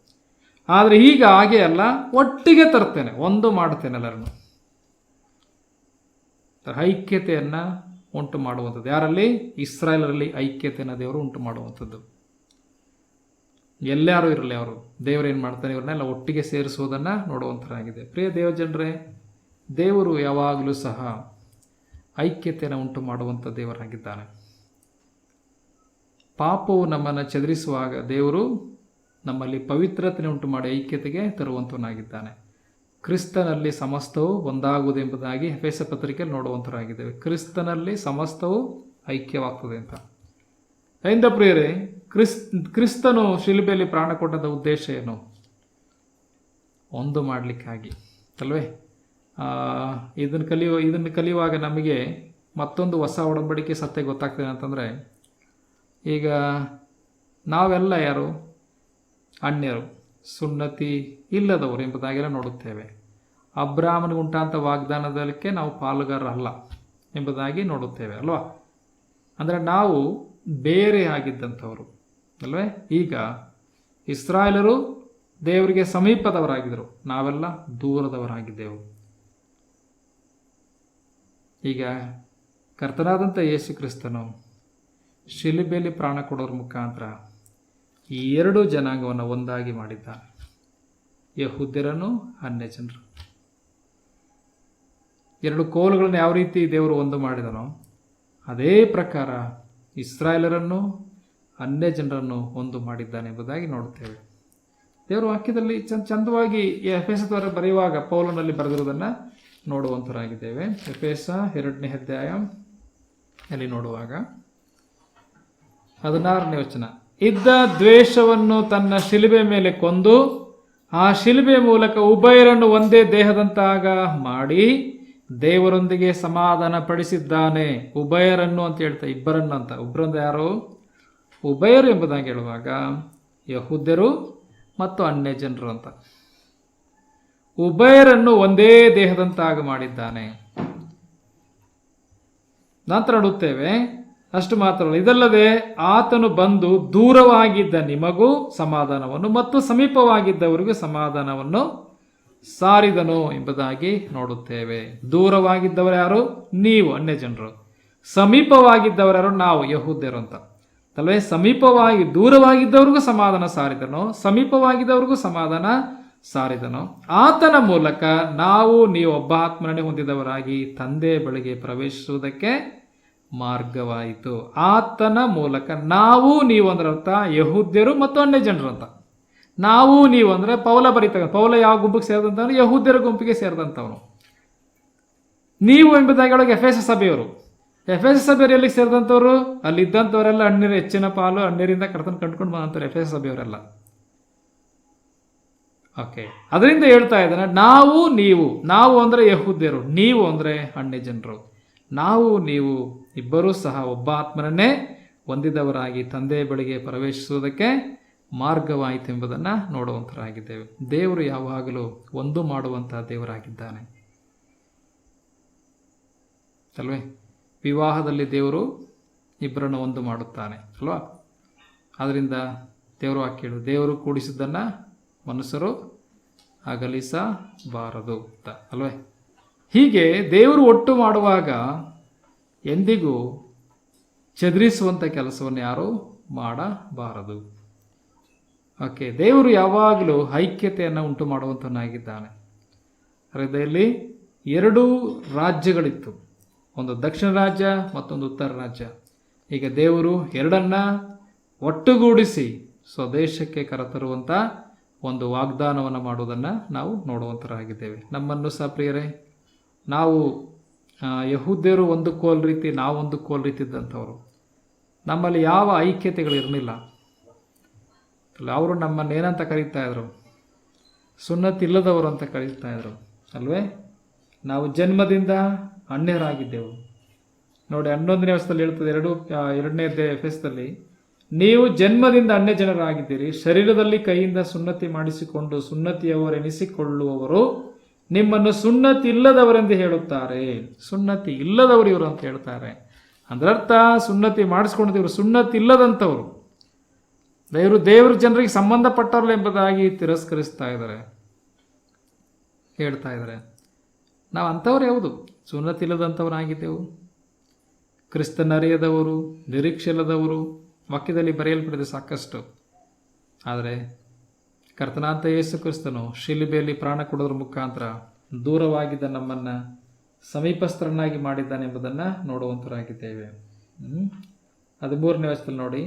ಆದರೆ ಈಗ ಹಾಗೆ ಅಲ್ಲ, ಒಟ್ಟಿಗೆ ತರ್ತೇನೆ, ಒಂದು ಮಾಡ್ತೇನೆ ಎಲ್ಲರನ್ನು. ಐಕ್ಯತೆಯನ್ನು ಉಂಟು ಮಾಡುವಂಥದ್ದು ಯಾರಲ್ಲಿ, ಇಸ್ರಾಯೇಲರಲ್ಲಿ ಐಕ್ಯತೆಯನ್ನು ದೇವರು ಉಂಟು ಮಾಡುವಂಥದ್ದು. ಎಲ್ಲರೂ ಇರಲಿ, ಅವರು ದೇವರೇನು ಮಾಡ್ತಾನೆ, ಇವ್ರನ್ನೆಲ್ಲ ಒಟ್ಟಿಗೆ ಸೇರಿಸುವುದನ್ನು ನೋಡುವಂಥರಾಗಿದೆ. ಪ್ರಿಯ ದೇವಜನರೇ, ದೇವರು ಯಾವಾಗಲೂ ಸಹ ಐಕ್ಯತೆಯನ್ನು ಉಂಟು ಮಾಡುವಂಥ ದೇವರಾಗಿದ್ದಾನೆ. ಪಾಪವು ನಮ್ಮನ್ನು ಚದರಿಸುವಾಗ ದೇವರು ನಮ್ಮಲ್ಲಿ ಪವಿತ್ರತೆಯನ್ನು ಉಂಟು ಮಾಡಿ ಐಕ್ಯತೆಗೆ ತರುವಂಥವನಾಗಿದ್ದಾನೆ. ಕ್ರಿಸ್ತನಲ್ಲಿ ಸಮಸ್ತವು ಒಂದಾಗುವುದೆಂಬುದಾಗಿ ಎಫೆಸ ಪತ್ರಿಕೆಯಲ್ಲಿ ನೋಡುವಂಥರಾಗಿದ್ದೇವೆ. ಕ್ರಿಸ್ತನಲ್ಲಿ ಸಮಸ್ತವು ಐಕ್ಯವಾಗ್ತದೆ ಅಂತ. ಐಂದ ಪ್ರಿಯರೇ, ಕ್ರಿಸ್ತನು ಶಿಲುಬೆಯಲ್ಲಿ ಪ್ರಾಣ ಕೊಟ್ಟದ ಉದ್ದೇಶ ಏನು? ಒಂದು ಮಾಡಲಿಕ್ಕಾಗಿ ಅಲ್ವೇ? ಇದನ್ನು ಕಲಿಯುವಾಗ ನಮಗೆ ಮತ್ತೊಂದು ಹೊಸ ಒಡಂಬಡಿಕೆ ಸತ್ಯ ಗೊತ್ತಾಗ್ತದೆ ಅಂತಂದರೆ, ಈಗ ನಾವೆಲ್ಲ ಯಾರು? ಅನ್ಯರು, ಸುನ್ನತಿ ಇಲ್ಲದವರು ಎಂಬುದಾಗೆಲ್ಲ ನೋಡುತ್ತೇವೆ. ಅಬ್ರಾಹ್ಮನಿಗುಂಟಾಂತ ವಾಗ್ದಾನದಕ್ಕೆ ನಾವು ಪಾಲುಗಾರರಲ್ಲ ಎಂಬುದಾಗಿ ನೋಡುತ್ತೇವೆ ಅಲ್ವಾ? ಅಂದರೆ ನಾವು ಬೇರೆ ಆಗಿದ್ದಂಥವರು ಅಲ್ವೇ? ಈಗ ಇಸ್ರಾಯೇಲರು ದೇವರಿಗೆ ಸಮೀಪದವರಾಗಿದ್ದರು, ನಾವೆಲ್ಲ ದೂರದವರಾಗಿದ್ದೆವು. ಈಗ ಕರ್ತನಾದಂಥ ಯೇಸು ಕ್ರಿಸ್ತನು ಶಿಲುಬೆಯಲ್ಲಿ ಪ್ರಾಣ ಕೊಡೋರ ಮುಖಾಂತರ ಈ ಎರಡು ಜನಾಂಗವನ್ನು ಒಂದಾಗಿ ಮಾಡಿದ್ದಾನೆ, ಯಹೂದ್ಯರನ್ನು ಅನ್ಯ ಜನರು. ಎರಡು ಕೋಲುಗಳನ್ನು ಯಾವ ರೀತಿ ದೇವರು ಒಂದು ಮಾಡಿದನೋ ಅದೇ ಪ್ರಕಾರ ಇಸ್ರಾಯೇಲರನ್ನು ಅನ್ಯ ಜನರನ್ನು ಒಂದು ಮಾಡಿದ್ದಾನೆ ಎಂಬುದಾಗಿ ನೋಡುತ್ತೇವೆ. ದೇವರ ವಾಕ್ಯದಲ್ಲಿ ಚಂದವಾಗಿ ಎಫೆಸದವರ ಬರೆಯುವಾಗ ಪೌಲನಲ್ಲಿ ಬರೆದಿರುವುದನ್ನು ನೋಡುವಂತರಾಗಿದ್ದೇವೆ. ಎಫೆಸ 2ನೇ ಅಧ್ಯಾಯ ಅಲ್ಲಿ ನೋಡುವಾಗ 16ನೇ ವಚನ, ಇದ್ದ ದ್ವೇಷವನ್ನು ತನ್ನ ಶಿಲುಬೆ ಮೇಲೆ ಕೊಂದು ಆ ಶಿಲುಬೆ ಮೂಲಕ ಉಭಯರನ್ನು ಒಂದೇ ದೇಹದಂತಾಗ ಮಾಡಿ ದೇವರೊಂದಿಗೆ ಸಮಾಧಾನ ಪಡಿಸಿದ್ದಾನೆ. ಉಭಯರನ್ನು ಅಂತ ಹೇಳ್ತಾ ಇಬ್ಬರನ್ನು ಅಂತ, ಒಬ್ಬರಂದ ಯಾರು? ಉಭಯರು ಎಂಬುದಾಗಿ ಹೇಳುವಾಗ ಯಹೂದ್ಯರು ಮತ್ತು ಅನ್ಯ ಜನರು ಅಂತ, ಉಭಯರನ್ನು ಒಂದೇ ದೇಹದಂತಾಗ ಮಾಡಿದ್ದಾನೆ. ನಂತರ ನೋಡುತ್ತೇವೆ, ಅಷ್ಟು ಮಾತ್ರವಲ್ಲ, ಇದಲ್ಲದೆ ಆತನು ಬಂದು ದೂರವಾಗಿದ್ದ ನಿಮಗೂ ಸಮಾಧಾನವನ್ನು ಮತ್ತು ಸಮೀಪವಾಗಿದ್ದವರಿಗೂ ಸಮಾಧಾನವನ್ನು ಸಾರಿದನು ಎಂಬುದಾಗಿ ನೋಡುತ್ತೇವೆ. ದೂರವಾಗಿದ್ದವರು ಯಾರು? ನೀವು ಅನ್ಯ ಜನರು. ಸಮೀಪವಾಗಿದ್ದವರು ಯಾರು? ನಾವು ಯಹೂದ್ಯರು ಅಂತ ಅಲ್ವೇ? ದೂರವಾಗಿದ್ದವ್ರಿಗೂ ಸಮಾಧಾನ ಸಾರಿದನು, ಸಮೀಪವಾಗಿದ್ದವ್ರಿಗೂ ಸಮಾಧಾನ ಸಾರಿದನು. ಆತನ ಮೂಲಕ ನೀವು ಒಬ್ಬ ಆತ್ಮನೇ ಹೊಂದಿದವರಾಗಿ ತಂದೆಯ ಬಳಿಗೆ ಪ್ರವೇಶಿಸುವುದಕ್ಕೆ ಮಾರ್ಗವಾಯಿತು. ಆತನ ಮೂಲಕ ನೀವು ಅಂದ್ರೆ ಅರ್ಥ ಯಹೂದ್ಯರು ಮತ್ತು ಅನ್ಯ ಜನರು ಅಂತ. ನೀವು ಅಂದ್ರೆ ಪೌಲ ಬರೀತಾಗ, ಪೌಲ ಯಾವ ಗುಂಪಿಗೆ ಸೇರಿದಂತವನು? ಯಹೂದ್ಯರ ಗುಂಪಿಗೆ ಸೇರಿದಂಥವನು. ನೀವು ಎಂಬುದಾಗಿ ಒಳಗೆ ಎಫೆಸ ಸಭೆಯವರು. ಎಫೆಸ ಸಭೆಯವರು ಎಲ್ಲಿಗೆ ಸೇರಿದಂಥವ್ರು? ಅಲ್ಲಿ ಇದ್ದಂಥವರೆಲ್ಲ ಅನ್ಯರ ಹೆಚ್ಚಿನ ಪಾಲು, ಅನ್ಯರಿಂದ ಕರ್ತನ ಕಂಡುಕೊಂಡು ಬಂದಂಥವ್ರು ಎಫೆಸ ಸಭೆಯವರೆಲ್ಲ. ಓಕೆ, ಅದರಿಂದ ಹೇಳ್ತಾ ಇದ್ದಾನೆ, ನಾವು ಅಂದ್ರೆ ಯಹೂದ್ಯರು, ನೀವು ಅಂದ್ರೆ ಅನ್ಯ ಜನರು. ನೀವು ಇಬ್ಬರೂ ಸಹ ಒಬ್ಬ ಆತ್ಮನನ್ನೇ ಹೊಂದಿದವರಾಗಿ ತಂದೆಯ ಬಳಿಗೆ ಪ್ರವೇಶಿಸುವುದಕ್ಕೆ ಮಾರ್ಗವಾಯಿತು ಎಂಬುದನ್ನು ನೋಡುವಂತರಾಗಿದ್ದೇವೆ. ದೇವರು ಯಾವಾಗಲೂ ಒಂದು ಮಾಡುವಂತಹ ದೇವರಾಗಿದ್ದಾನೆ ಅಲ್ವೇ? ವಿವಾಹದಲ್ಲಿ ದೇವರು ಇಬ್ಬರನ್ನು ಒಂದು ಮಾಡುತ್ತಾನೆ ಅಲ್ವಾ? ಅದರಿಂದ ದೇವರು ವಾಕ್ಯಗಳು, ದೇವರು ಕೂಡಿಸಿದ್ದನ್ನು ಮನುಷ್ಯರು ಅಗಲಿಸಬಾರದು ಅಂತ ಅಲ್ವೇ? ಹೀಗೆ ದೇವರು ಒಟ್ಟು ಮಾಡುವಾಗ ಎಂದಿಗೂ ಚದುರಿಸುವಂಥ ಕೆಲಸವನ್ನು ಯಾರೂ ಮಾಡಬಾರದು. ಓಕೆ, ದೇವರು ಯಾವಾಗಲೂ ಐಕ್ಯತೆಯನ್ನು ಉಂಟು ಮಾಡುವಂತನಾಗಿದ್ದಾನೆ. ಹೃದಯದಲ್ಲಿ 2 ರಾಜ್ಯಗಳಿತ್ತು, ಒಂದು ದಕ್ಷಿಣ ರಾಜ್ಯ ಮತ್ತೊಂದು ಉತ್ತರ ರಾಜ್ಯ. ಈಗ ದೇವರು ಎರಡನ್ನ ಒಟ್ಟುಗೂಡಿಸಿ ಸ್ವದೇಶಕ್ಕೆ ಕರೆತರುವಂಥ ಒಂದು ವಾಗ್ದಾನವನ್ನು ಮಾಡುವುದನ್ನು ನಾವು ನೋಡುವಂತರಾಗಿದ್ದೇವೆ. ನಮ್ಮನ್ನು ಸಹ ಪ್ರಿಯರೇ, ನಾವು ಯಹೂದ್ಯರು ಒಂದು ಕೋಲ್ ರೀತಿ, ನಾವೊಂದು ಕೋಲ್ ರೀತಿ ಇದ್ದಂಥವ್ರು. ನಮ್ಮಲ್ಲಿ ಯಾವ ಐಕ್ಯತೆಗಳಿರಲಿಲ್ಲ. ಅವರು ನಮ್ಮನ್ನೇನಂತ ಕರೀತಾ ಇದ್ರು? ಸುನ್ನತಿಲ್ಲದವರು ಅಂತ ಕರೀತಾ ಇದ್ರು ಅಲ್ವೇ? ನಾವು ಜನ್ಮದಿಂದ ಅನ್ಯರಾಗಿದ್ದೆವು. ನೋಡಿ, 11ನೇ ವರ್ಷದಲ್ಲಿ ಹೇಳ್ತದೆ, 2ನೇ ಎಫೆಸದಲ್ಲಿ, ನೀವು ಜನ್ಮದಿಂದ ಅನ್ಯ ಜನರಾಗಿದ್ದೀರಿ, ಶರೀರದಲ್ಲಿ ಕೈಯಿಂದ ಸುನ್ನತಿ ಮಾಡಿಸಿಕೊಂಡು ಸುನ್ನತಿಯವರೆನಿಸಿಕೊಳ್ಳುವವರು ನಿಮ್ಮನ್ನು ಸುನ್ನತಿ ಇಲ್ಲದವರೆಂದು ಹೇಳುತ್ತಾರೆ. ಸುನ್ನತಿ ಇಲ್ಲದವರು ಇವರು ಅಂತ ಹೇಳ್ತಾರೆ. ಅದರರ್ಥ ಸುನ್ನತಿ ಮಾಡಿಸ್ಕೊಂಡಿದ್ರು ಸುನ್ನತಿ ಇಲ್ಲದಂಥವ್ರು, ದೇವ್ರ ಜನರಿಗೆ ಸಂಬಂಧಪಟ್ಟವ್ರಲ್ಲ ಎಂಬುದಾಗಿ ತಿರಸ್ಕರಿಸ್ತಾ ಇದ್ದಾರೆ, ಹೇಳ್ತಾ ಇದ್ದಾರೆ. ನಾವು ಅಂಥವ್ರು ಯಾವುದು? ಸುನ್ನತಿ ಇಲ್ಲದಂಥವರಾಗಿದ್ದೆವು, ಕ್ರಿಸ್ತನರಿಯದವರು, ನಿರೀಕ್ಷೆ ಇಲ್ಲದವರು. ವಾಕ್ಯದಲ್ಲಿ ಬರೆಯಲ್ಪಡಿದೆ ಸಾಕಷ್ಟು. ಆದರೆ ಕರ್ತನಾಂತ ಯೇಸು ಕ್ರಿಸ್ತನು ಶಿಲುಬೆಯಲ್ಲಿ ಪ್ರಾಣ ಕೊಡೋದ್ರ ಮುಖಾಂತರ ದೂರವಾಗಿದ್ದ ನಮ್ಮನ್ನು ಸಮೀಪಸ್ಥರನ್ನಾಗಿ ಮಾಡಿದ್ದಾನೆ ಎಂಬುದನ್ನು ನೋಡುವಂತರಾಗಿದ್ದೇವೆ. 13ನೇ ವಚನದಲ್ಲಿ ನೋಡಿ,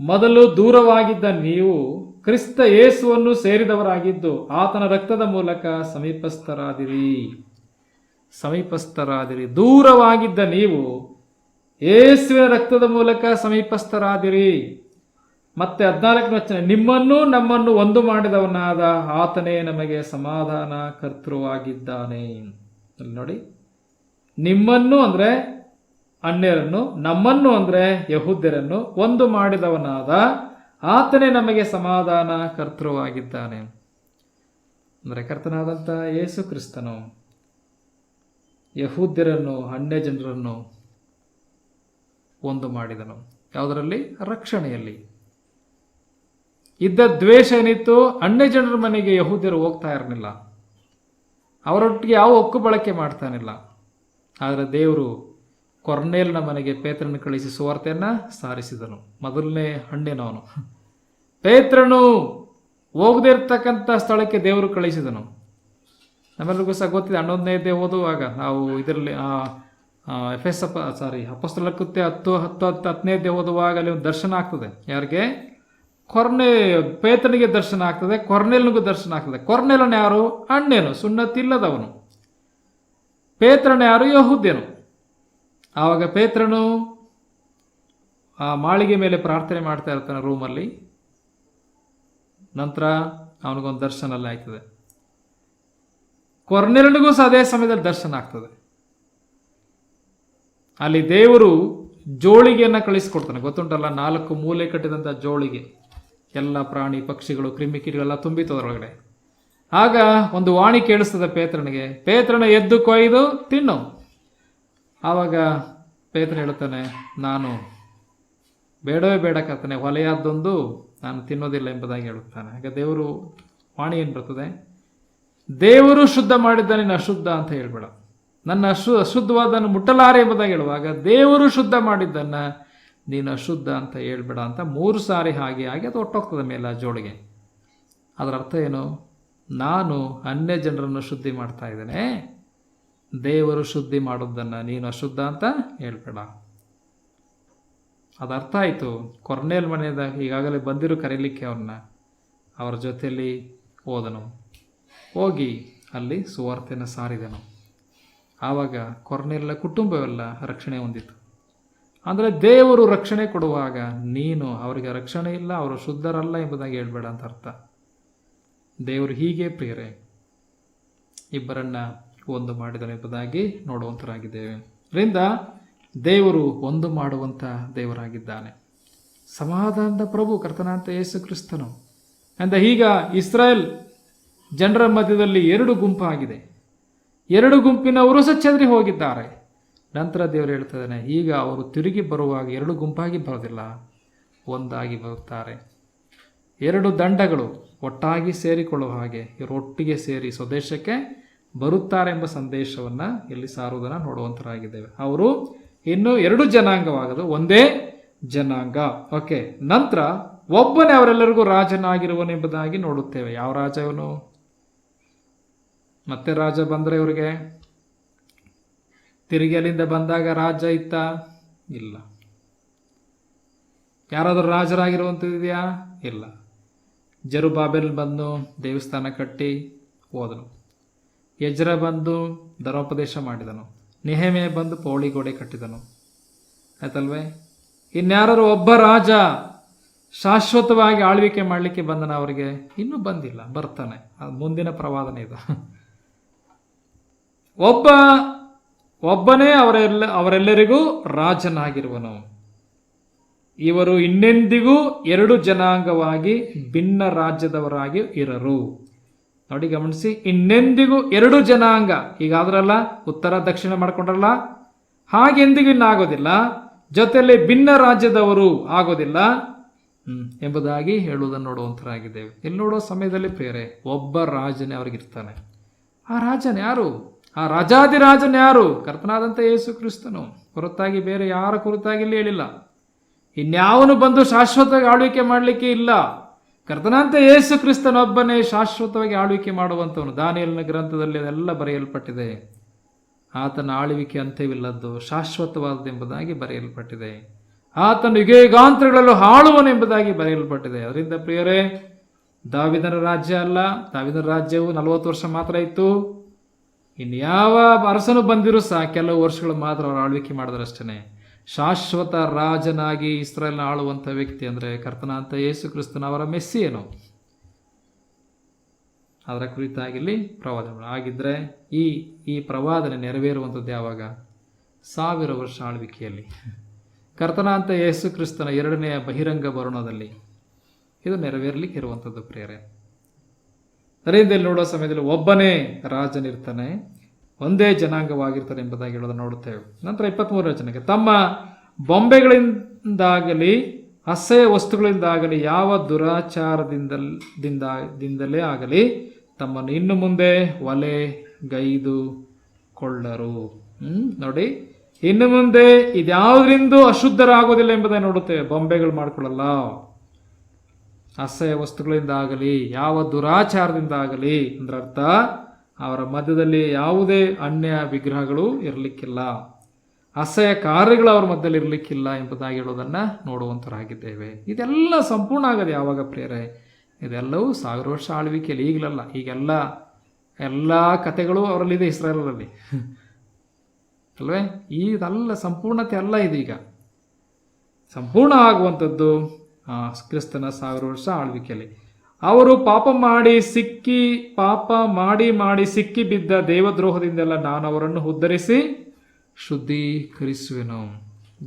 ಮೊದಲು ದೂರವಾಗಿದ್ದ ನೀವು ಕ್ರಿಸ್ತ ಯೇಸುವನ್ನು ಸೇರಿದವರಾಗಿದ್ದು ಆತನ ರಕ್ತದ ಮೂಲಕ ಸಮೀಪಸ್ಥರಾದಿರಿ. ದೂರವಾಗಿದ್ದ ನೀವು ಯೇಸುವಿನ ರಕ್ತದ ಮೂಲಕ ಸಮೀಪಸ್ಥರಾದಿರಿ. ಮತ್ತೆ 14ನೇ ವಚನ, ನಿಮ್ಮನ್ನು ನಮ್ಮನ್ನು ಒಂದು ಮಾಡಿದವನಾದ ಆತನೇ ನಮಗೆ ಸಮಾಧಾನ ಕರ್ತೃವಾಗಿದ್ದಾನೆ. ಅಲ್ಲಿ ನೋಡಿ, ನಿಮ್ಮನ್ನು ಅಂದರೆ ಅನ್ಯರನ್ನು, ನಮ್ಮನ್ನು ಅಂದರೆ ಯಹೂದ್ಯರನ್ನು ಒಂದು ಮಾಡಿದವನಾದ ಆತನೇ ನಮಗೆ ಸಮಾಧಾನ ಕರ್ತೃವಾಗಿದ್ದಾನೆ. ಅಂದರೆ ಕರ್ತನಾದಂಥ ಯೇಸು ಕ್ರಿಸ್ತನು ಯಹೂದ್ಯರನ್ನು ಅನ್ಯ ಜನರನ್ನು ಒಂದು ಮಾಡಿದನು. ಯಾವುದರಲ್ಲಿ? ರಕ್ಷಣೆಯಲ್ಲಿ. ಇದ್ದ ದ್ವೇಷ ಏನಿತ್ತು, ಅನ್ಯ ಜನರ ಮನೆಗೆ ಯಹೂದ್ಯರು ಹೋಗ್ತಾ ಇರಲಿಲ್ಲ, ಅವರೊಟ್ಟಿಗೆ ಯಾವ ಒಕ್ಕು ಬಳಕೆ ಮಾಡ್ತಾನಿಲ್ಲ. ಆದರೆ ದೇವರು ಕೊರ್ನೇಲನ ಮನೆಗೆ ಪೇತ್ರನ ಕಳಿಸಿ ಸುವಾರ್ತೆಯನ್ನು ಸಾರಿಸಿದನು. ಮೊದಲನೇ ಹಣ್ಣಿನವನು ಪೇತ್ರನು ಹೋಗದೇ ಇರ್ತಕ್ಕಂಥ ಸ್ಥಳಕ್ಕೆ ದೇವರು ಕಳಿಸಿದನು. ನಮ್ಮೆಲ್ಲರಿಗೂ ಸಹ ಗೊತ್ತಿದೆ, 11ನೇ ಓದುವಾಗ ನಾವು ಇದರಲ್ಲಿ ಅಪೊಸ್ತಲ ಕೃತ್ಯ 10ನೇ ಓದುವಾಗ ಅಲ್ಲಿ ಒಂದು ದರ್ಶನ ಆಗ್ತದೆ. ಯಾರಿಗೆ? ಪೇತ್ರನಿಗೆ ದರ್ಶನ ಆಗ್ತದೆ, ಕೊರ್ನೇಲನಿಗೂ ದರ್ಶನ ಆಗ್ತದೆ. ಕೊರ್ನೇಲನ ಯಾರು? ಅಣ್ಣೇನು, ಸುನ್ನತಿಲ್ಲದವನು. ಪೇತ್ರನ ಯಾರು? ಯಹೂದ್ಯನು. ಆವಾಗ ಪೇತ್ರನು ಆ ಮಾಳಿಗೆ ಮೇಲೆ ಪ್ರಾರ್ಥನೆ ಮಾಡ್ತಾ ಇರ್ತಾನೆ ರೂಮಲ್ಲಿ. ನಂತರ ಅವನಿಗೊಂದು ದರ್ಶನ ಅಲ್ಲಿ ಆಗ್ತದೆ. ಕೊರ್ನೇಲನಿಗೂ ಸಹ ಅದೇ ಸಮಯದಲ್ಲಿ ದರ್ಶನ ಆಗ್ತದೆ. ಅಲ್ಲಿ ದೇವರು ಜೋಳಿಗೆಯನ್ನು ಕಳಿಸಿಕೊಡ್ತಾನೆ. ಗೊತ್ತುಂಟಲ್ಲ, 4 ಮೂಲೆ ಕಟ್ಟಿದಂಥ ಜೋಳಿಗೆ, ಎಲ್ಲ ಪ್ರಾಣಿ ಪಕ್ಷಿಗಳು ಕ್ರಿಮಿಕೀಟಗಳೆಲ್ಲ ತುಂಬಿತದರೊಳಗಡೆ. ಆಗ ಒಂದು ವಾಣಿ ಕೇಳಿಸ್ತದೆ ಪೇತ್ರನಿಗೆ, ಪೇತ್ರನ ಎದ್ದು ಕೊಯ್ದು ತಿನ್ನು. ಆವಾಗ ಪೇತ್ರ ಹೇಳ್ತಾನೆ, ನಾನು ಬೇಡವೇ ಬೇಡ ಕರ್ತನೆ, ಹೊಲೆಯಾದ್ದೊಂದು ನಾನು ತಿನ್ನೋದಿಲ್ಲ ಎಂಬುದಾಗಿ ಹೇಳುತ್ತಾನೆ. ಆಗ ದೇವರು ವಾಣಿ ಏನು ಬರ್ತದೆ, ದೇವರು ಶುದ್ಧ ಮಾಡಿದ್ದಾನೆ, ನೀನು ಅಶುದ್ಧ ಅಂತ ಹೇಳ್ಬೇಡ, ನನ್ನ ಅಶುದ್ಧವಾದನ್ನು ಮುಟ್ಟಲಾರೆ ಎಂಬುದಾಗಿ ಹೇಳುವಾಗ ದೇವರು ಶುದ್ಧ ಮಾಡಿದ್ದನ್ನು ನೀನು ಅಶುದ್ಧ ಅಂತ ಹೇಳ್ಬೇಡ ಅಂತ 3 ಸಾರಿ ಹಾಗೆ ಆಗಿ ಅದು ಒಟ್ಟೋಗ್ತದೆ ಮೇಲೆ ಆ ಜೋಳಿಗೆ. ಅದರ ಅರ್ಥ ಏನು? ನಾನು ಅನ್ಯ ಜನರನ್ನು ಶುದ್ಧಿ ಮಾಡ್ತಾ ಇದ್ದೇನೆ, ದೇವರು ಶುದ್ಧಿ ಮಾಡೋದನ್ನು ನೀನು ಅಶುದ್ಧ ಅಂತ ಹೇಳ್ಬೇಡ. ಅದು ಅರ್ಥ ಆಯಿತು. ಕೊರ್ನೇಲ್ ಮನೆಯದ ಈಗಾಗಲೇ ಬಂದಿರು ಕರೀಲಿಕ್ಕೆ ಅವ್ರನ್ನ, ಅವರ ಜೊತೆಯಲ್ಲಿ ಹೋದನು, ಹೋಗಿ ಅಲ್ಲಿ ಸುವಾರ್ತೆಯನ್ನು ಸಾರಿದನು. ಆವಾಗ ಕೊರ್ನೇಲನ ಕುಟುಂಬವೆಲ್ಲ ರಕ್ಷಣೆ ಹೊಂದಿತು. ಅಂದರೆ ದೇವರು ರಕ್ಷಣೆ ಕೊಡುವಾಗ ನೀನು ಅವರಿಗೆ ರಕ್ಷಣೆ ಇಲ್ಲ, ಅವರು ಶುದ್ಧರಲ್ಲ ಎಂಬುದಾಗಿ ಹೇಳ್ಬೇಡ ಅಂತ ಅರ್ಥ. ದೇವರು ಹೀಗೆ ಪ್ರಿಯರೇ ಇಬ್ಬರನ್ನ ಒಂದು ಮಾಡಿದನು ಎಂಬುದಾಗಿ ನೋಡುವಂತರಾಗಿದ್ದೇವೆ. ಇದರಿಂದ ದೇವರು ಒಂದು ಮಾಡುವಂಥ ದೇವರಾಗಿದ್ದಾನೆ. ಸಮಾಧಾನದ ಪ್ರಭು ಕರ್ತನಾಂತ ಯೇಸು ಕ್ರಿಸ್ತನು. ಅಂದ ಈಗ ಇಸ್ರಾಯೇಲ್ ಜನರ ಮಧ್ಯದಲ್ಲಿ 2 ಗುಂಪಾಗಿದೆ. 2 ಗುಂಪಿನವರು ಸಹ ಚದರಿ ಹೋಗಿದ್ದಾರೆ. ನಂತರ ದೇವರು ಹೇಳ್ತಿದ್ದಾನೆ, ಈಗ ಅವರು ತಿರುಗಿ ಬರುವಾಗ 2 ಗುಂಪಾಗಿ ಬರೋದಿಲ್ಲ, ಒಂದಾಗಿ ಬರುತ್ತಾರೆ. 2 ದಂಡಗಳು ಒಟ್ಟಾಗಿ ಸೇರಿಕೊಳ್ಳುವ ಹಾಗೆ ಇವರು ಒಟ್ಟಿಗೆ ಸೇರಿ ಸ್ವದೇಶಕ್ಕೆ ಬರುತ್ತಾರೆ ಎಂಬ ಸಂದೇಶವನ್ನು ಇಲ್ಲಿ ಸಾರುವುದನ್ನು ನೋಡುವಂತರಾಗಿದ್ದೇವೆ. ಅವರು ಇನ್ನು 2 ಜನಾಂಗವಾಗದು, ಒಂದೇ ಜನಾಂಗ. ಓಕೆ, ನಂತರ ಒಬ್ಬನೇ ಅವರೆಲ್ಲರಿಗೂ ರಾಜನಾಗಿರುವನೆಂಬುದಾಗಿ ನೋಡುತ್ತೇವೆ. ಯಾವ ರಾಜ ಇವನು? ಮತ್ತೆ ರಾಜ ಬಂದರೆ ಇವರಿಗೆ ತಿರುಗಿ ಅಲ್ಲಿಂದ ಬಂದಾಗ ರಾಜ ಇತ್ತ? ಇಲ್ಲ. ಯಾರಾದರೂ ರಾಜರಾಗಿರುವಂಥದ್ದಿದೆಯಾ? ಇಲ್ಲ. ಜೆರುಬ್ಬಾಬೆಲ್ ಬಂದು ದೇವಸ್ಥಾನ ಕಟ್ಟಿ ಹೋದನು. ಎಜ್ರ ಬಂದು ಧರ್ಮೋಪದೇಶ ಮಾಡಿದನು. ನೆಹೆಮೀಯ ಬಂದು ಪೌಳಿ ಗೋಡೆ ಕಟ್ಟಿದನು. ಆಯ್ತಲ್ವೇ? ಇನ್ಯಾರು ಒಬ್ಬ ರಾಜ ಶಾಶ್ವತವಾಗಿ ಆಳ್ವಿಕೆ ಮಾಡಲಿಕ್ಕೆ ಬಂದನ ಅವರಿಗೆ? ಇನ್ನೂ ಬಂದಿಲ್ಲ, ಬರ್ತಾನೆ. ಅದು ಮುಂದಿನ ಪ್ರವಾದನೆ ಇದು. ಒಬ್ಬನೇ ಅವರೆಲ್ಲರಿಗೂ ರಾಜನಾಗಿರುವನು. ಇವರು ಇನ್ನೆಂದಿಗೂ 2 ಜನಾಂಗವಾಗಿ ಭಿನ್ನ ರಾಜ್ಯದವರಾಗಿ ಇರರು. ನೋಡಿ, ಗಮನಿಸಿ, ಇನ್ನೆಂದಿಗೂ 2 ಜನಾಂಗ. ಈಗಾದ್ರಲ್ಲ, ಉತ್ತರ ದಕ್ಷಿಣ ಮಾಡ್ಕೊಂಡ್ರಲ್ಲ, ಹಾಗೆಂದಿಗೂ ಇನ್ನಾಗೋದಿಲ್ಲ. ಜೊತೆಯಲ್ಲಿ ಭಿನ್ನ ರಾಜ್ಯದವರು ಆಗೋದಿಲ್ಲ ಎಂಬುದಾಗಿ ಹೇಳುವುದನ್ನು ನೋಡುವಂತರಾಗಿದ್ದೇವೆ. ಇಲ್ಲಿ ನೋಡೋ ಸಮಯದಲ್ಲಿ ಪ್ರಿಯರೇ, ಒಬ್ಬ ರಾಜನೇ ಅವ್ರಿಗಿರ್ತಾನೆ. ಆ ರಾಜನ ಯಾರು? ಆ ರಾಜಾದಿರಾಜನ ಯಾರು? ಕರ್ತನಾದಂಥ ಯೇಸು ಕ್ರಿಸ್ತನು. ಹೊರತಾಗಿ ಬೇರೆ ಯಾರ ಕುರಿತಾಗಿ ಇಲ್ಲಿ ಹೇಳಿಲ್ಲ. ಇನ್ಯಾವನು ಬಂದು ಶಾಶ್ವತವಾಗಿ ಆಳ್ವಿಕೆ ಮಾಡಲಿಕ್ಕೆ ಇಲ್ಲ. ಕರ್ತನಾದಂಥ ಯೇಸು ಕ್ರಿಸ್ತನೊಬ್ಬನೇ ಶಾಶ್ವತವಾಗಿ ಆಳ್ವಿಕೆ ಮಾಡುವಂಥವನು. ದಾನಿಯೇಲನ ಗ್ರಂಥದಲ್ಲಿ ಅದೆಲ್ಲ ಬರೆಯಲ್ಪಟ್ಟಿದೆ. ಆತನ ಆಳ್ವಿಕೆ ಅಂತ್ಯವಿಲ್ಲದ್ದು, ಶಾಶ್ವತವಾದದೆಂಬುದಾಗಿ ಬರೆಯಲ್ಪಟ್ಟಿದೆ. ಆತನು ಯುಗಯುಗಾಂತರಗಳಲ್ಲೂ ಆಳುವನೆಂಬುದಾಗಿ ಬರೆಯಲ್ಪಟ್ಟಿದೆ. ಅದರಿಂದ ಪ್ರಿಯರೇ, ದಾವೀದನ ರಾಜ್ಯ ಅಲ್ಲ. ದಾವೀದನ ರಾಜ್ಯವು 40 ವರ್ಷ ಮಾತ್ರ ಇತ್ತು. ಇನ್ಯಾವ ಅರಸನು ಬಂದಿರೂ ಸಹ ಕೆಲವು ವರ್ಷಗಳು ಮಾತ್ರ ಅವರು ಆಳ್ವಿಕೆ ಮಾಡಿದ್ರಷ್ಟೇ. ಶಾಶ್ವತ ರಾಜನಾಗಿ ಇಸ್ರಾಯೇಲ್ನ ಆಳುವಂಥ ವ್ಯಕ್ತಿ ಅಂದರೆ ಕರ್ತನಾಂತ ಯೇಸು ಕ್ರಿಸ್ತನ ಅವರ ಮೆಸ್ಸಿಯನು. ಅದರ ಕುರಿತಾಗಿ ಇಲ್ಲಿ ಪ್ರವಾದನೆ ಆಗಿದ್ದರೆ ಈ ಪ್ರವಾದನೆ ನೆರವೇರುವಂಥದ್ದು ಯಾವಾಗ? 1000 ವರ್ಷ ಆಳ್ವಿಕೆಯಲ್ಲಿ, ಕರ್ತನಾಂತ ಯೇಸು ಕ್ರಿಸ್ತನ 2ನೇ ಬಹಿರಂಗ ಬರುಣದಲ್ಲಿ ಇದು ನೆರವೇರಲಿಕ್ಕೆ ಇರುವಂಥದ್ದು ಪ್ರಿಯರೇ. ನರೇಂದ್ರಲ್ಲಿ ನೋಡೋ ಸಮಯದಲ್ಲಿ ಒಬ್ಬನೇ ರಾಜನಿರ್ತಾನೆ, ಒಂದೇ ಜನಾಂಗವಾಗಿರ್ತಾನೆ ಎಂಬುದಾಗಿ ಹೇಳೋದನ್ನು ನೋಡುತ್ತೇವೆ. ನಂತರ 23ನೇ ವಚನಕ್ಕೆ, ತಮ್ಮ ಬೊಂಬೆಗಳಿಂದಾಗಲಿ ಅಸಹ್ಯ ವಸ್ತುಗಳಿಂದಾಗಲಿ ಯಾವ ದುರಾಚಾರದಿಂದಲೇ ಆಗಲಿ ತಮ್ಮನ್ನು ಇನ್ನು ಮುಂದೆ ಒಲೆಗೈದುಕೊಳ್ಳರು. ನೋಡಿ, ಇನ್ನು ಮುಂದೆ ಇದ್ಯಾವುದರಿಂದ ಅಶುದ್ಧರಾಗೋದಿಲ್ಲ ಎಂಬುದನ್ನು ನೋಡುತ್ತೇವೆ. ಬೊಂಬೆಗಳು ಮಾಡ್ಕೊಳ್ಳಲ್ಲ, ಅಸಹ್ಯ ವಸ್ತುಗಳಿಂದಾಗಲಿ ಯಾವ ದುರಾಚಾರದಿಂದಾಗಲಿ, ಅಂದ್ರೆ ಅರ್ಥ ಅವರ ಮಧ್ಯದಲ್ಲಿ ಯಾವುದೇ ಅನ್ಯ ವಿಗ್ರಹಗಳು ಇರಲಿಕ್ಕಿಲ್ಲ, ಅಸಹ್ಯ ಕಾರ್ಯಗಳು ಅವ್ರ ಮಧ್ಯದಲ್ಲಿ ಇರಲಿಕ್ಕಿಲ್ಲ ಎಂಬುದಾಗಿ ಹೇಳೋದನ್ನು ನೋಡುವಂತರಾಗಿದ್ದೇವೆ. ಇದೆಲ್ಲ ಸಂಪೂರ್ಣ ಆಗೋದು ಯಾವಾಗ ಪ್ರಿಯರೇ? ಇದೆಲ್ಲವೂ 1000 ವರ್ಷ ಆಳ್ವಿಕೆಯಲ್ಲಿ, ಈಗಲಲ್ಲ. ಈಗೆಲ್ಲ ಎಲ್ಲ ಕಥೆಗಳು ಅವರಲ್ಲಿದೆ, ಇಸ್ರಾಯೇಲರಲ್ಲಿ ಅಲ್ವೇ? ಇದೆಲ್ಲ ಸಂಪೂರ್ಣತೆ ಅಲ್ಲ, ಇದೀಗ ಸಂಪೂರ್ಣ ಆಗುವಂಥದ್ದು ಕ್ರಿಸ್ತನ 1000 ವರ್ಷ ಆಳ್ವಿಕೆಯಲ್ಲಿ. ಅವರು ಪಾಪ ಮಾಡಿ ಸಿಕ್ಕಿ ಬಿದ್ದ ದೇವದ್ರೋಹದಿಂದೆಲ್ಲ ನಾನು ಅವರನ್ನು ಉದ್ಧರಿಸಿ ಶುದ್ಧೀಕರಿಸುವೆನು.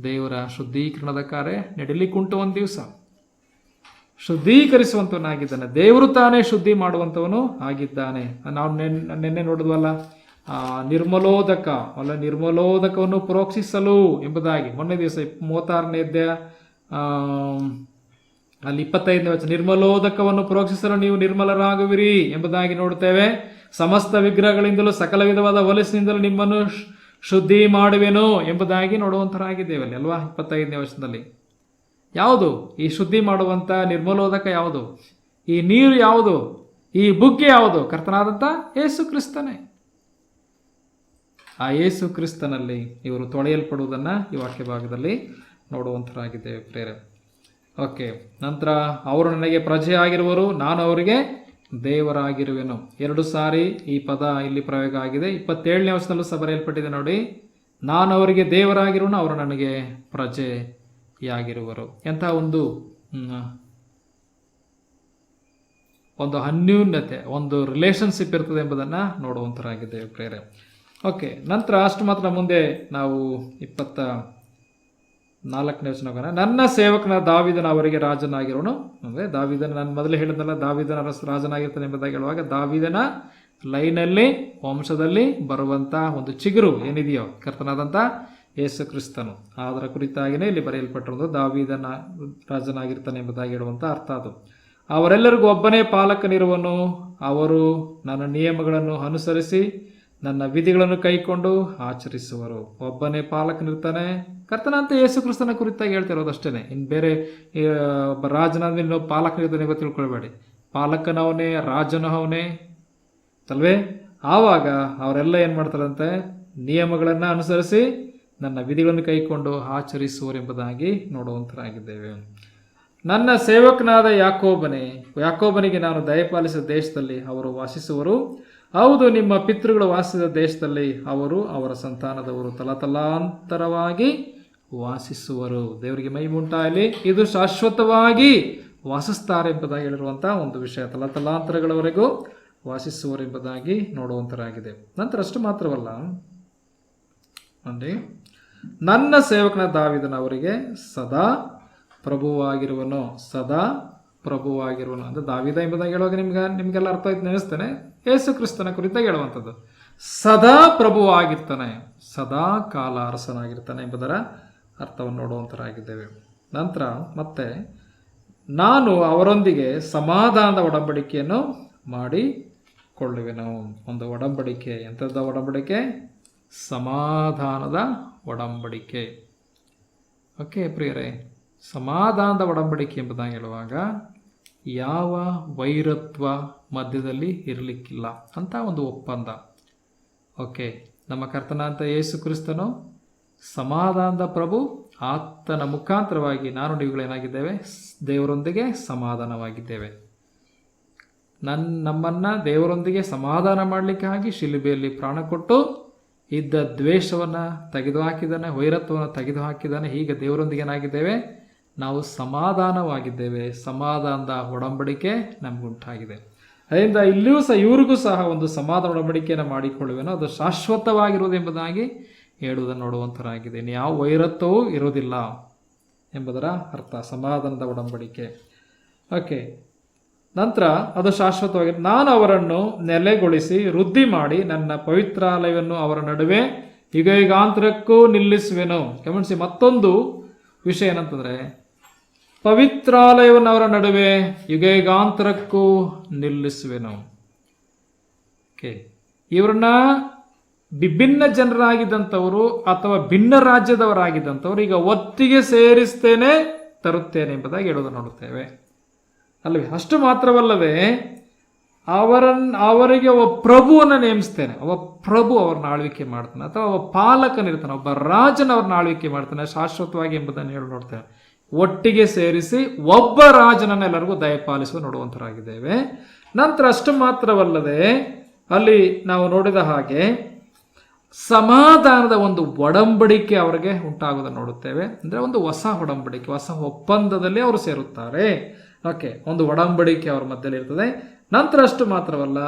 ದೇವರ ಶುದ್ಧೀಕರಣದ ಕಾರ್ಯ ನಡೀಲಿಕ್ಕುಂಟು. ಒಂದು ದಿವಸ ಶುದ್ಧೀಕರಿಸುವಂತವನಾಗಿದ್ದಾನೆ, ದೇವರು ತಾನೇ ಶುದ್ಧಿ ಮಾಡುವಂಥವನು ಆಗಿದ್ದಾನೆ. ನಾವು ನಿನ್ನೆ ನೋಡಿದ್ವಲ್ಲ, ನಿರ್ಮಲೋದಕವನ್ನು ಪ್ರೋಕ್ಷಿಸಲು ಎಂಬುದಾಗಿ. ಮೊನ್ನೆ ದಿವಸ 36ನೇ ಅಧ್ಯಾಯ ಅಲ್ಲಿ 25ನೇ ವಚನ, ನಿರ್ಮಲೋದಕವನ್ನು ಪ್ರೋಕ್ಷಿಸಲು ನೀವು ನಿರ್ಮಲರಾಗುವಿರಿ ಎಂಬುದಾಗಿ ನೋಡುತ್ತೇವೆ. ಸಮಸ್ತ ವಿಗ್ರಹಗಳಿಂದಲೂ ಸಕಲ ವಿಧವಾದ ಹೊಲಸಿನಿಂದಲೂ ನಿಮ್ಮನ್ನು ಶುದ್ಧಿ ಮಾಡುವೆನು ಎಂಬುದಾಗಿ ನೋಡುವಂತರಾಗಿದ್ದೇವಲ್ಲಿ ಅಲ್ವಾ? 25ನೇ ವಚನದಲ್ಲಿ ಯಾವುದು ಈ ಶುದ್ಧಿ ಮಾಡುವಂಥ ನಿರ್ಮಲೋದಕ ಯಾವುದು? ಈ ನೀರು ಯಾವುದು? ಈ ಬುಗ್ಗೆ ಯಾವುದು? ಕರ್ತನಾದಂಥ ಯೇಸು ಕ್ರಿಸ್ತನೇ. ಆ ಯೇಸು ಕ್ರಿಸ್ತನಲ್ಲಿ ಇವರು ತೊಳೆಯಲ್ಪಡುವುದನ್ನು ಈ ವಾಕ್ಯ ಭಾಗದಲ್ಲಿ ನೋಡುವಂತರಾಗಿದ್ದೇವೆ ಪ್ರೇರೆ. ಓಕೆ, ನಂತರ ಅವರು ನನಗೆ ಪ್ರಜೆ ಆಗಿರುವರು, ನಾನು ಅವರಿಗೆ ದೇವರಾಗಿರುವೆನು. 2 ಸಾರಿ ಈ ಪದ ಇಲ್ಲಿ ಪ್ರಯೋಗ ಆಗಿದೆ. 27ನೇ ವಚನದಲ್ಲೂ ಸಹ ಬರೆಯಲ್ಪಟ್ಟಿದೆ ನೋಡಿ, ನಾನು ಅವರಿಗೆ ದೇವರಾಗಿರುವನು, ಅವರು ನನಗೆ ಪ್ರಜೆಯಾಗಿರುವರು. ಎಂಥ ಒಂದು ಅನ್ಯೂನ್ಯತೆ, ಒಂದು ರಿಲೇಷನ್ಶಿಪ್ ಇರ್ತದೆ ಎಂಬುದನ್ನು ನೋಡುವಂತರಾಗಿದ್ದೇವೆ ಪ್ರೇರೆ. ಓಕೆ, ನಂತರ ಅಷ್ಟು ಮಾತ್ರ ಮುಂದೆ ನಾವು 24ನೇ ವಚನ, ನನ್ನ ಸೇವಕನ ದಾವೀದನ ಅವರಿಗೆ ರಾಜನಾಗಿರೋನು. ಅಂದರೆ ದಾವೀದನ, ನಾನು ಮೊದಲೇ ಹೇಳಿದ್ನಲ್ಲ, ದಾವೀದನ ರಾಜನಾಗಿರ್ತಾನೆ ಎಂಬುದಾಗಿ ಹೇಳುವಾಗ ದಾವೀದನ ಲೈನಲ್ಲಿ ವಂಶದಲ್ಲಿ ಬರುವಂಥ ಒಂದು ಚಿಗುರು ಏನಿದೆಯೋ ಕರ್ತನಾದಂಥ ಯೇಸು ಕ್ರಿಸ್ತನು, ಅದರ ಕುರಿತಾಗಿಯೇ ಇಲ್ಲಿ ಬರೆಯಲ್ಪಟ್ಟಿರೋದು ದಾವೀದನ ರಾಜನಾಗಿರ್ತಾನೆ ಎಂಬುದಾಗಿ ಹೇಳುವಂಥ ಅರ್ಥ ಅದು. ಅವರೆಲ್ಲರಿಗೂ ಒಬ್ಬನೇ ಪಾಲಕನಿರುವನು, ಅವರು ನನ್ನ ನಿಯಮಗಳನ್ನು ಅನುಸರಿಸಿ ನನ್ನ ವಿಧಿಗಳನ್ನು ಕೈಕೊಂಡು ಆಚರಿಸುವರು. ಒಬ್ಬನೇ ಪಾಲಕನಿರ್ತಾನೆ, ಕರ್ತನಂತೆ ಯೇಸು ಕ್ರಿಸ್ತನ ಕುರಿತಾಗಿ ಹೇಳ್ತಿರೋದು ಅಷ್ಟೇ. ಇನ್ನು ಬೇರೆ ರಾಜನಾದ ಮೇಲೆ ನಾವು ಪಾಲಕನಿರ್ತಾನೆ ಅಂತ ತಿಳ್ಕೊಳ್ಬೇಡಿ. ಪಾಲಕನವನೇ, ರಾಜನು ಅವನೇ ಅಲ್ವೇ? ಆವಾಗ ಅವರೆಲ್ಲ ಏನು ಮಾಡ್ತಾರಂತೆ? ನಿಯಮಗಳನ್ನು ಅನುಸರಿಸಿ ನನ್ನ ವಿಧಿಗಳನ್ನು ಕೈಕೊಂಡು ಆಚರಿಸುವರು ಎಂಬುದಾಗಿ ನೋಡುವಂತರಾಗಿದ್ದೇವೆ. ನನ್ನ ಸೇವಕನಾದ ಯಾಕೋಬನಿಗೆ ನಾನು ದಯಪಾಲಿಸಿದ ದೇಶದಲ್ಲಿ ಅವರು ವಾಸಿಸುವರು. ಹೌದು, ನಿಮ್ಮ ಪಿತೃಗಳು ವಾಸಿಸಿದ ದೇಶದಲ್ಲಿ ಅವರು ಅವರ ಸಂತಾನದವರು ತಲತಲಾಂತರವಾಗಿ ವಾಸಿಸುವರು. ದೇವರಿಗೆ ಮಹಿಮುಂಟಾಗಲಿ. ಇದು ಶಾಶ್ವತವಾಗಿ ವಾಸಿಸ್ತಾರೆ ಎಂಬುದಾಗಿ ಹೇಳಿರುವಂಥ ಒಂದು ವಿಷಯ. ತಲತಲಾಂತರಗಳವರೆಗೂ ವಾಸಿಸುವರು ಎಂಬುದಾಗಿ ನೋಡುವಂತರಾಗಿದೆ. ನಂತರ ಅಷ್ಟು ಮಾತ್ರವಲ್ಲ, ಅಂದರೆ ನನ್ನ ಸೇವಕನ ದಾವೀದನ ಅವರಿಗೆ ಸದಾ ಪ್ರಭುವಾಗಿರುವನು. ಅಂದರೆ ದಾವೀದ ಎಂಬುದಾಗಿ ಹೇಳುವಾಗ ನಿಮಗೆಲ್ಲ ಅರ್ಥ ಆಯ್ತು ನೆನೆಸ್ತೇನೆ. ಯೇಸು ಕ್ರಿಸ್ತನ ಕುರಿತಾಗಿ ಹೇಳುವಂಥದ್ದು. ಸದಾ ಪ್ರಭುವಾಗಿರ್ತಾನೆ, ಸದಾ ಕಾಲ ಅರಸನಾಗಿರ್ತಾನೆ ಎಂಬುದರ ಅರ್ಥವನ್ನು ನೋಡುವಂತರಾಗಿದ್ದೇವೆ. ನಂತರ ಮತ್ತೆ ನಾನು ಅವರೊಂದಿಗೆ ಸಮಾಧಾನದ ಒಡಂಬಡಿಕೆಯನ್ನು ಮಾಡಿಕೊಳ್ಳುವೆನು. ಒಂದು ಒಡಂಬಡಿಕೆ, ಎಂಥದ್ದ ಒಡಂಬಡಿಕೆ? ಸಮಾಧಾನದ ಒಡಂಬಡಿಕೆ. ಓಕೆ ಪ್ರಿಯರೇ, ಸಮಾಧಾನದ ಒಡಂಬಡಿಕೆ ಎಂಬುದಾಗಿ ಹೇಳುವಾಗ ಯಾವ ವೈರತ್ವ ಮಧ್ಯದಲ್ಲಿ ಇರಲಿಕ್ಕಿಲ್ಲ ಅಂತ ಒಂದು ಒಪ್ಪಂದ. ಓಕೆ, ನಮ್ಮ ಕರ್ತನಾದ ಯೇಸು ಕ್ರಿಸ್ತನು ಸಮಾಧಾನದ ಪ್ರಭು. ಆತನ ಮುಖಾಂತರವಾಗಿ ನಾನು ನೀವುಗಳೇನಾಗಿದ್ದೇವೆ? ದೇವರೊಂದಿಗೆ ಸಮಾಧಾನವಾಗಿದ್ದೇವೆ. ನಮ್ಮನ್ನು ದೇವರೊಂದಿಗೆ ಸಮಾಧಾನ ಮಾಡಲಿಕ್ಕಾಗಿ ಶಿಲುಬೆಯಲ್ಲಿ ಪ್ರಾಣ ಕೊಟ್ಟು ಇದ್ದ ದ್ವೇಷವನ್ನು ತೆಗೆದುಹಾಕಿದ್ದಾನೆ, ವೈರತ್ವವನ್ನು ತೆಗೆದುಹಾಕಿದ್ದಾನೆ. ಹೀಗೆ ದೇವರೊಂದಿಗೆ ಏನಾಗಿದ್ದೇವೆ? ನಾವು ಸಮಾಧಾನವಾಗಿದ್ದೇವೆ. ಸಮಾಧಾನದ ಒಡಂಬಡಿಕೆ ನಮಗುಂಟಾಗಿದೆ. ಅದರಿಂದ ಇಲ್ಲಿಯೂ ಸಹ ಇವ್ರಿಗೂ ಸಹ ಒಂದು ಸಮಾಧಾನ ಒಡಂಬಡಿಕೆಯನ್ನು ಮಾಡಿಕೊಳ್ಳುವೇನೋ ಅದು ಶಾಶ್ವತವಾಗಿರುವುದು ಎಂಬುದಾಗಿ ಹೇಳುವುದನ್ನು ನೋಡುವಂಥರಾಗಿದೆ. ಇನ್ನು ಯಾವ ವೈರತ್ವವೂ ಇರುವುದಿಲ್ಲ ಎಂಬುದರ ಅರ್ಥ ಸಮಾಧಾನದ ಒಡಂಬಡಿಕೆ. ಓಕೆ, ನಂತರ ಅದು ಶಾಶ್ವತವಾಗಿ ನಾನು ಅವರನ್ನು ನೆಲೆಗೊಳಿಸಿ ವೃದ್ಧಿ ಮಾಡಿ ನನ್ನ ಪವಿತ್ರಾಲಯವನ್ನು ಅವರ ನಡುವೆ ಯುಗಾಂತರಕ್ಕೂ ನಿಲ್ಲಿಸುವೆನು. ಗಮನಿಸಿ, ಮತ್ತೊಂದು ವಿಷಯ ಏನಂತಂದರೆ ಪವಿತ್ರಾಲಯವನ್ನು ಅವರ ನಡುವೆ ಯುಗಾಂತರಕ್ಕೂ ನಿಲ್ಲಿಸುವೆನು. ಓಕೆ, ಇವ್ರನ್ನ ವಿಭಿನ್ನ ಜನರಾಗಿದ್ದಂಥವರು ಅಥವಾ ಭಿನ್ನ ರಾಜ್ಯದವರಾಗಿದ್ದಂಥವ್ರು ಈಗ ಒಟ್ಟಿಗೆ ಸೇರಿಸ್ತೇನೆ ತರುತ್ತೇನೆ ಎಂಬುದಾಗಿ ಹೇಳೋದನ್ನು ನೋಡುತ್ತೇವೆ ಅಲ್ಲವೇ. ಅಷ್ಟು ಮಾತ್ರವಲ್ಲದೆ ಅವರಿಗೆ ಒಬ್ಬ ಪ್ರಭುವನ್ನು ನೇಮಿಸ್ತೇನೆ. ಒಬ್ಬ ಪ್ರಭು ಅವ್ರನ್ನ ಆಳ್ವಿಕೆ ಮಾಡ್ತಾನೆ, ಅಥವಾ ಒಬ್ಬ ಪಾಲಕನಿರ್ತಾನೆ, ಒಬ್ಬ ರಾಜನ ಅವ್ರನ್ನ ಆಳ್ವಿಕೆ ಮಾಡ್ತಾನೆ ಶಾಶ್ವತವಾಗಿ ಎಂಬುದನ್ನು ಹೇಳಿ ನೋಡ್ತೇವೆ. ಒಟ್ಟಿಗೆ ಸೇರಿಸಿ ಒಬ್ಬ ರಾಜನನ್ನು ಎಲ್ಲರಿಗೂ ದಯಪಾಲಿಸುವ ನೋಡುವಂತರಾಗಿದ್ದೇವೆ. ನಂತರ ಅಷ್ಟು ಮಾತ್ರವಲ್ಲದೆ ಅಲ್ಲಿ ನಾವು ನೋಡಿದ ಹಾಗೆ ಸಮಾಧಾನದ ಒಂದು ಒಡಂಬಡಿಕೆ ಅವರಿಗೆ ಉಂಟಾಗುವುದನ್ನು ನೋಡುತ್ತೇವೆ. ಅಂದರೆ ಒಂದು ಹೊಸ ಒಡಂಬಡಿಕೆ, ಹೊಸ ಒಪ್ಪಂದದಲ್ಲಿ ಅವರು ಸೇರುತ್ತಾರೆ. ಓಕೆ, ಒಂದು ಒಡಂಬಡಿಕೆ ಅವರ ಮಧ್ಯದಲ್ಲಿ ಇರ್ತದೆ. ನಂತರ ಅಷ್ಟು ಮಾತ್ರವಲ್ಲ,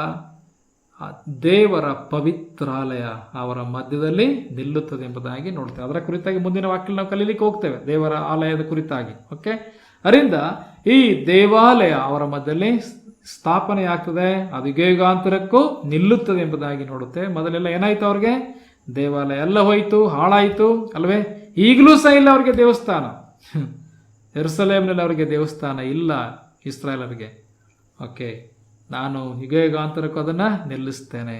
ದೇವರ ಪವಿತ್ರಾಲಯ ಅವರ ಮಧ್ಯದಲ್ಲಿ ನಿಲ್ಲುತ್ತದೆ ಎಂಬುದಾಗಿ ನೋಡ್ತೇವೆ. ಅದರ ಕುರಿತಾಗಿ ಮುಂದಿನ ವಾಕ್ಯ ನಾವು ಕಲೀಲಿಕ್ಕೆ ಹೋಗ್ತೇವೆ, ದೇವರ ಆಲಯದ ಕುರಿತಾಗಿ. ಓಕೆ, ಅದರಿಂದ ಈ ದೇವಾಲಯ ಅವರ ಮಧ್ಯದಲ್ಲಿ ಸ್ಥಾಪನೆ ಆಗ್ತದೆ, ಅದು ಯುಗಾಂತರಕ್ಕೂ ನಿಲ್ಲುತ್ತದೆ ಎಂಬುದಾಗಿ ನೋಡುತ್ತೇವೆ. ಮೊದಲೆಲ್ಲ ಏನಾಯ್ತು, ಅವ್ರಿಗೆ ದೇವಾಲಯ ಎಲ್ಲ ಹೋಯ್ತು, ಹಾಳಾಯಿತು ಅಲ್ವೇ. ಈಗಲೂ ಸಹ ಇಲ್ಲ ಅವ್ರಿಗೆ ದೇವಸ್ಥಾನ. ಯೆರೂಸಲೇಮಿನಲ್ಲಿ ಅವರಿಗೆ ದೇವಸ್ಥಾನ ಇಲ್ಲ ಇಸ್ರಾಯೇಲರಿಗೆ. ಓಕೆ, ನಾನು ಯುಗಾಂತರಕ್ಕೂ ಅದನ್ನು ನಿಲ್ಲಿಸ್ತೇನೆ.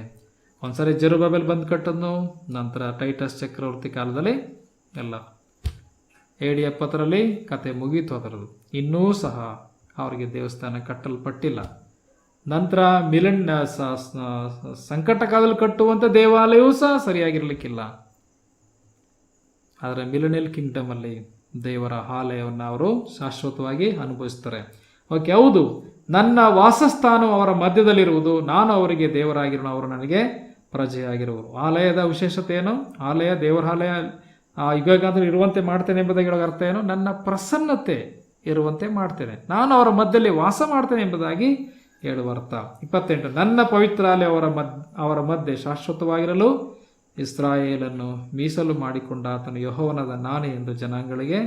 ಒಂದ್ಸರಿ ಜೆರುಬ್ಬಾಬೆಲ್ ಬಂದು ಕಟ್ಟದ್ನು, ನಂತರ ಟೈಟಸ್ ಚಕ್ರವರ್ತಿ ಕಾಲದಲ್ಲಿ ಎಲ್ಲ AD 70 ಕತೆ ಮುಗೀತು ಅದರದ್ದು. ಇನ್ನೂ ಸಹ ಅವರಿಗೆ ದೇವಸ್ಥಾನ ಕಟ್ಟಲ್ಪಟ್ಟಿಲ್ಲ. ನಂತರ ಸಂಕಟ ಕಾಲದಲ್ಲಿ ಕಟ್ಟುವಂಥ ದೇವಾಲಯವೂ ಸಹ ಸರಿಯಾಗಿರ್ಲಿಕ್ಕಿಲ್ಲ. ಆದರೆ ಮಿಲೆನಿಯಲ್ ಕಿಂಗ್ಡಮ್ ಅಲ್ಲಿ ದೇವರ ಆಲಯವನ್ನು ಅವರು ಶಾಶ್ವತವಾಗಿ ಅನುಭವಿಸ್ತಾರೆ. ಓಕೆ, ಹೌದು, ನನ್ನ ವಾಸಸ್ಥಾನವು ಅವರ ಮಧ್ಯದಲ್ಲಿರುವುದು, ನಾನು ಅವರಿಗೆ ದೇವರಾಗಿರೋನು, ಅವರು ನನಗೆ ಪ್ರಜೆಯಾಗಿರುವರು. ಆಲಯದ ವಿಶೇಷತೆ ಏನು? ಆಲಯ, ದೇವರ ಆಲಯ ಯುಗಾಂತರ ಇರುವಂತೆ ಮಾಡ್ತೇನೆ ಎಂಬುದಾಗಿ ಹೇಳೋ ಅರ್ಥ ಏನು? ನನ್ನ ಪ್ರಸನ್ನತೆ ಇರುವಂತೆ ಮಾಡ್ತೇನೆ, ನಾನು ಅವರ ಮಧ್ಯದಲ್ಲಿ ವಾಸ ಮಾಡ್ತೇನೆ ಎಂಬುದಾಗಿ ಹೇಳುವ ಅರ್ಥ. 28, ನನ್ನ ಪವಿತ್ರಾಲಯ ಅವರ ಮಧ್ಯೆ ಶಾಶ್ವತವಾಗಿರಲು ಇಸ್ರಾಯೇಲನ್ನು ಮೀಸಲು ಮಾಡಿಕೊಂಡ ಆತನು ಯೆಹೋವನಾದ ನಾನೇ ಎಂದು ಜನಾಂಗಗಳಿಗೆ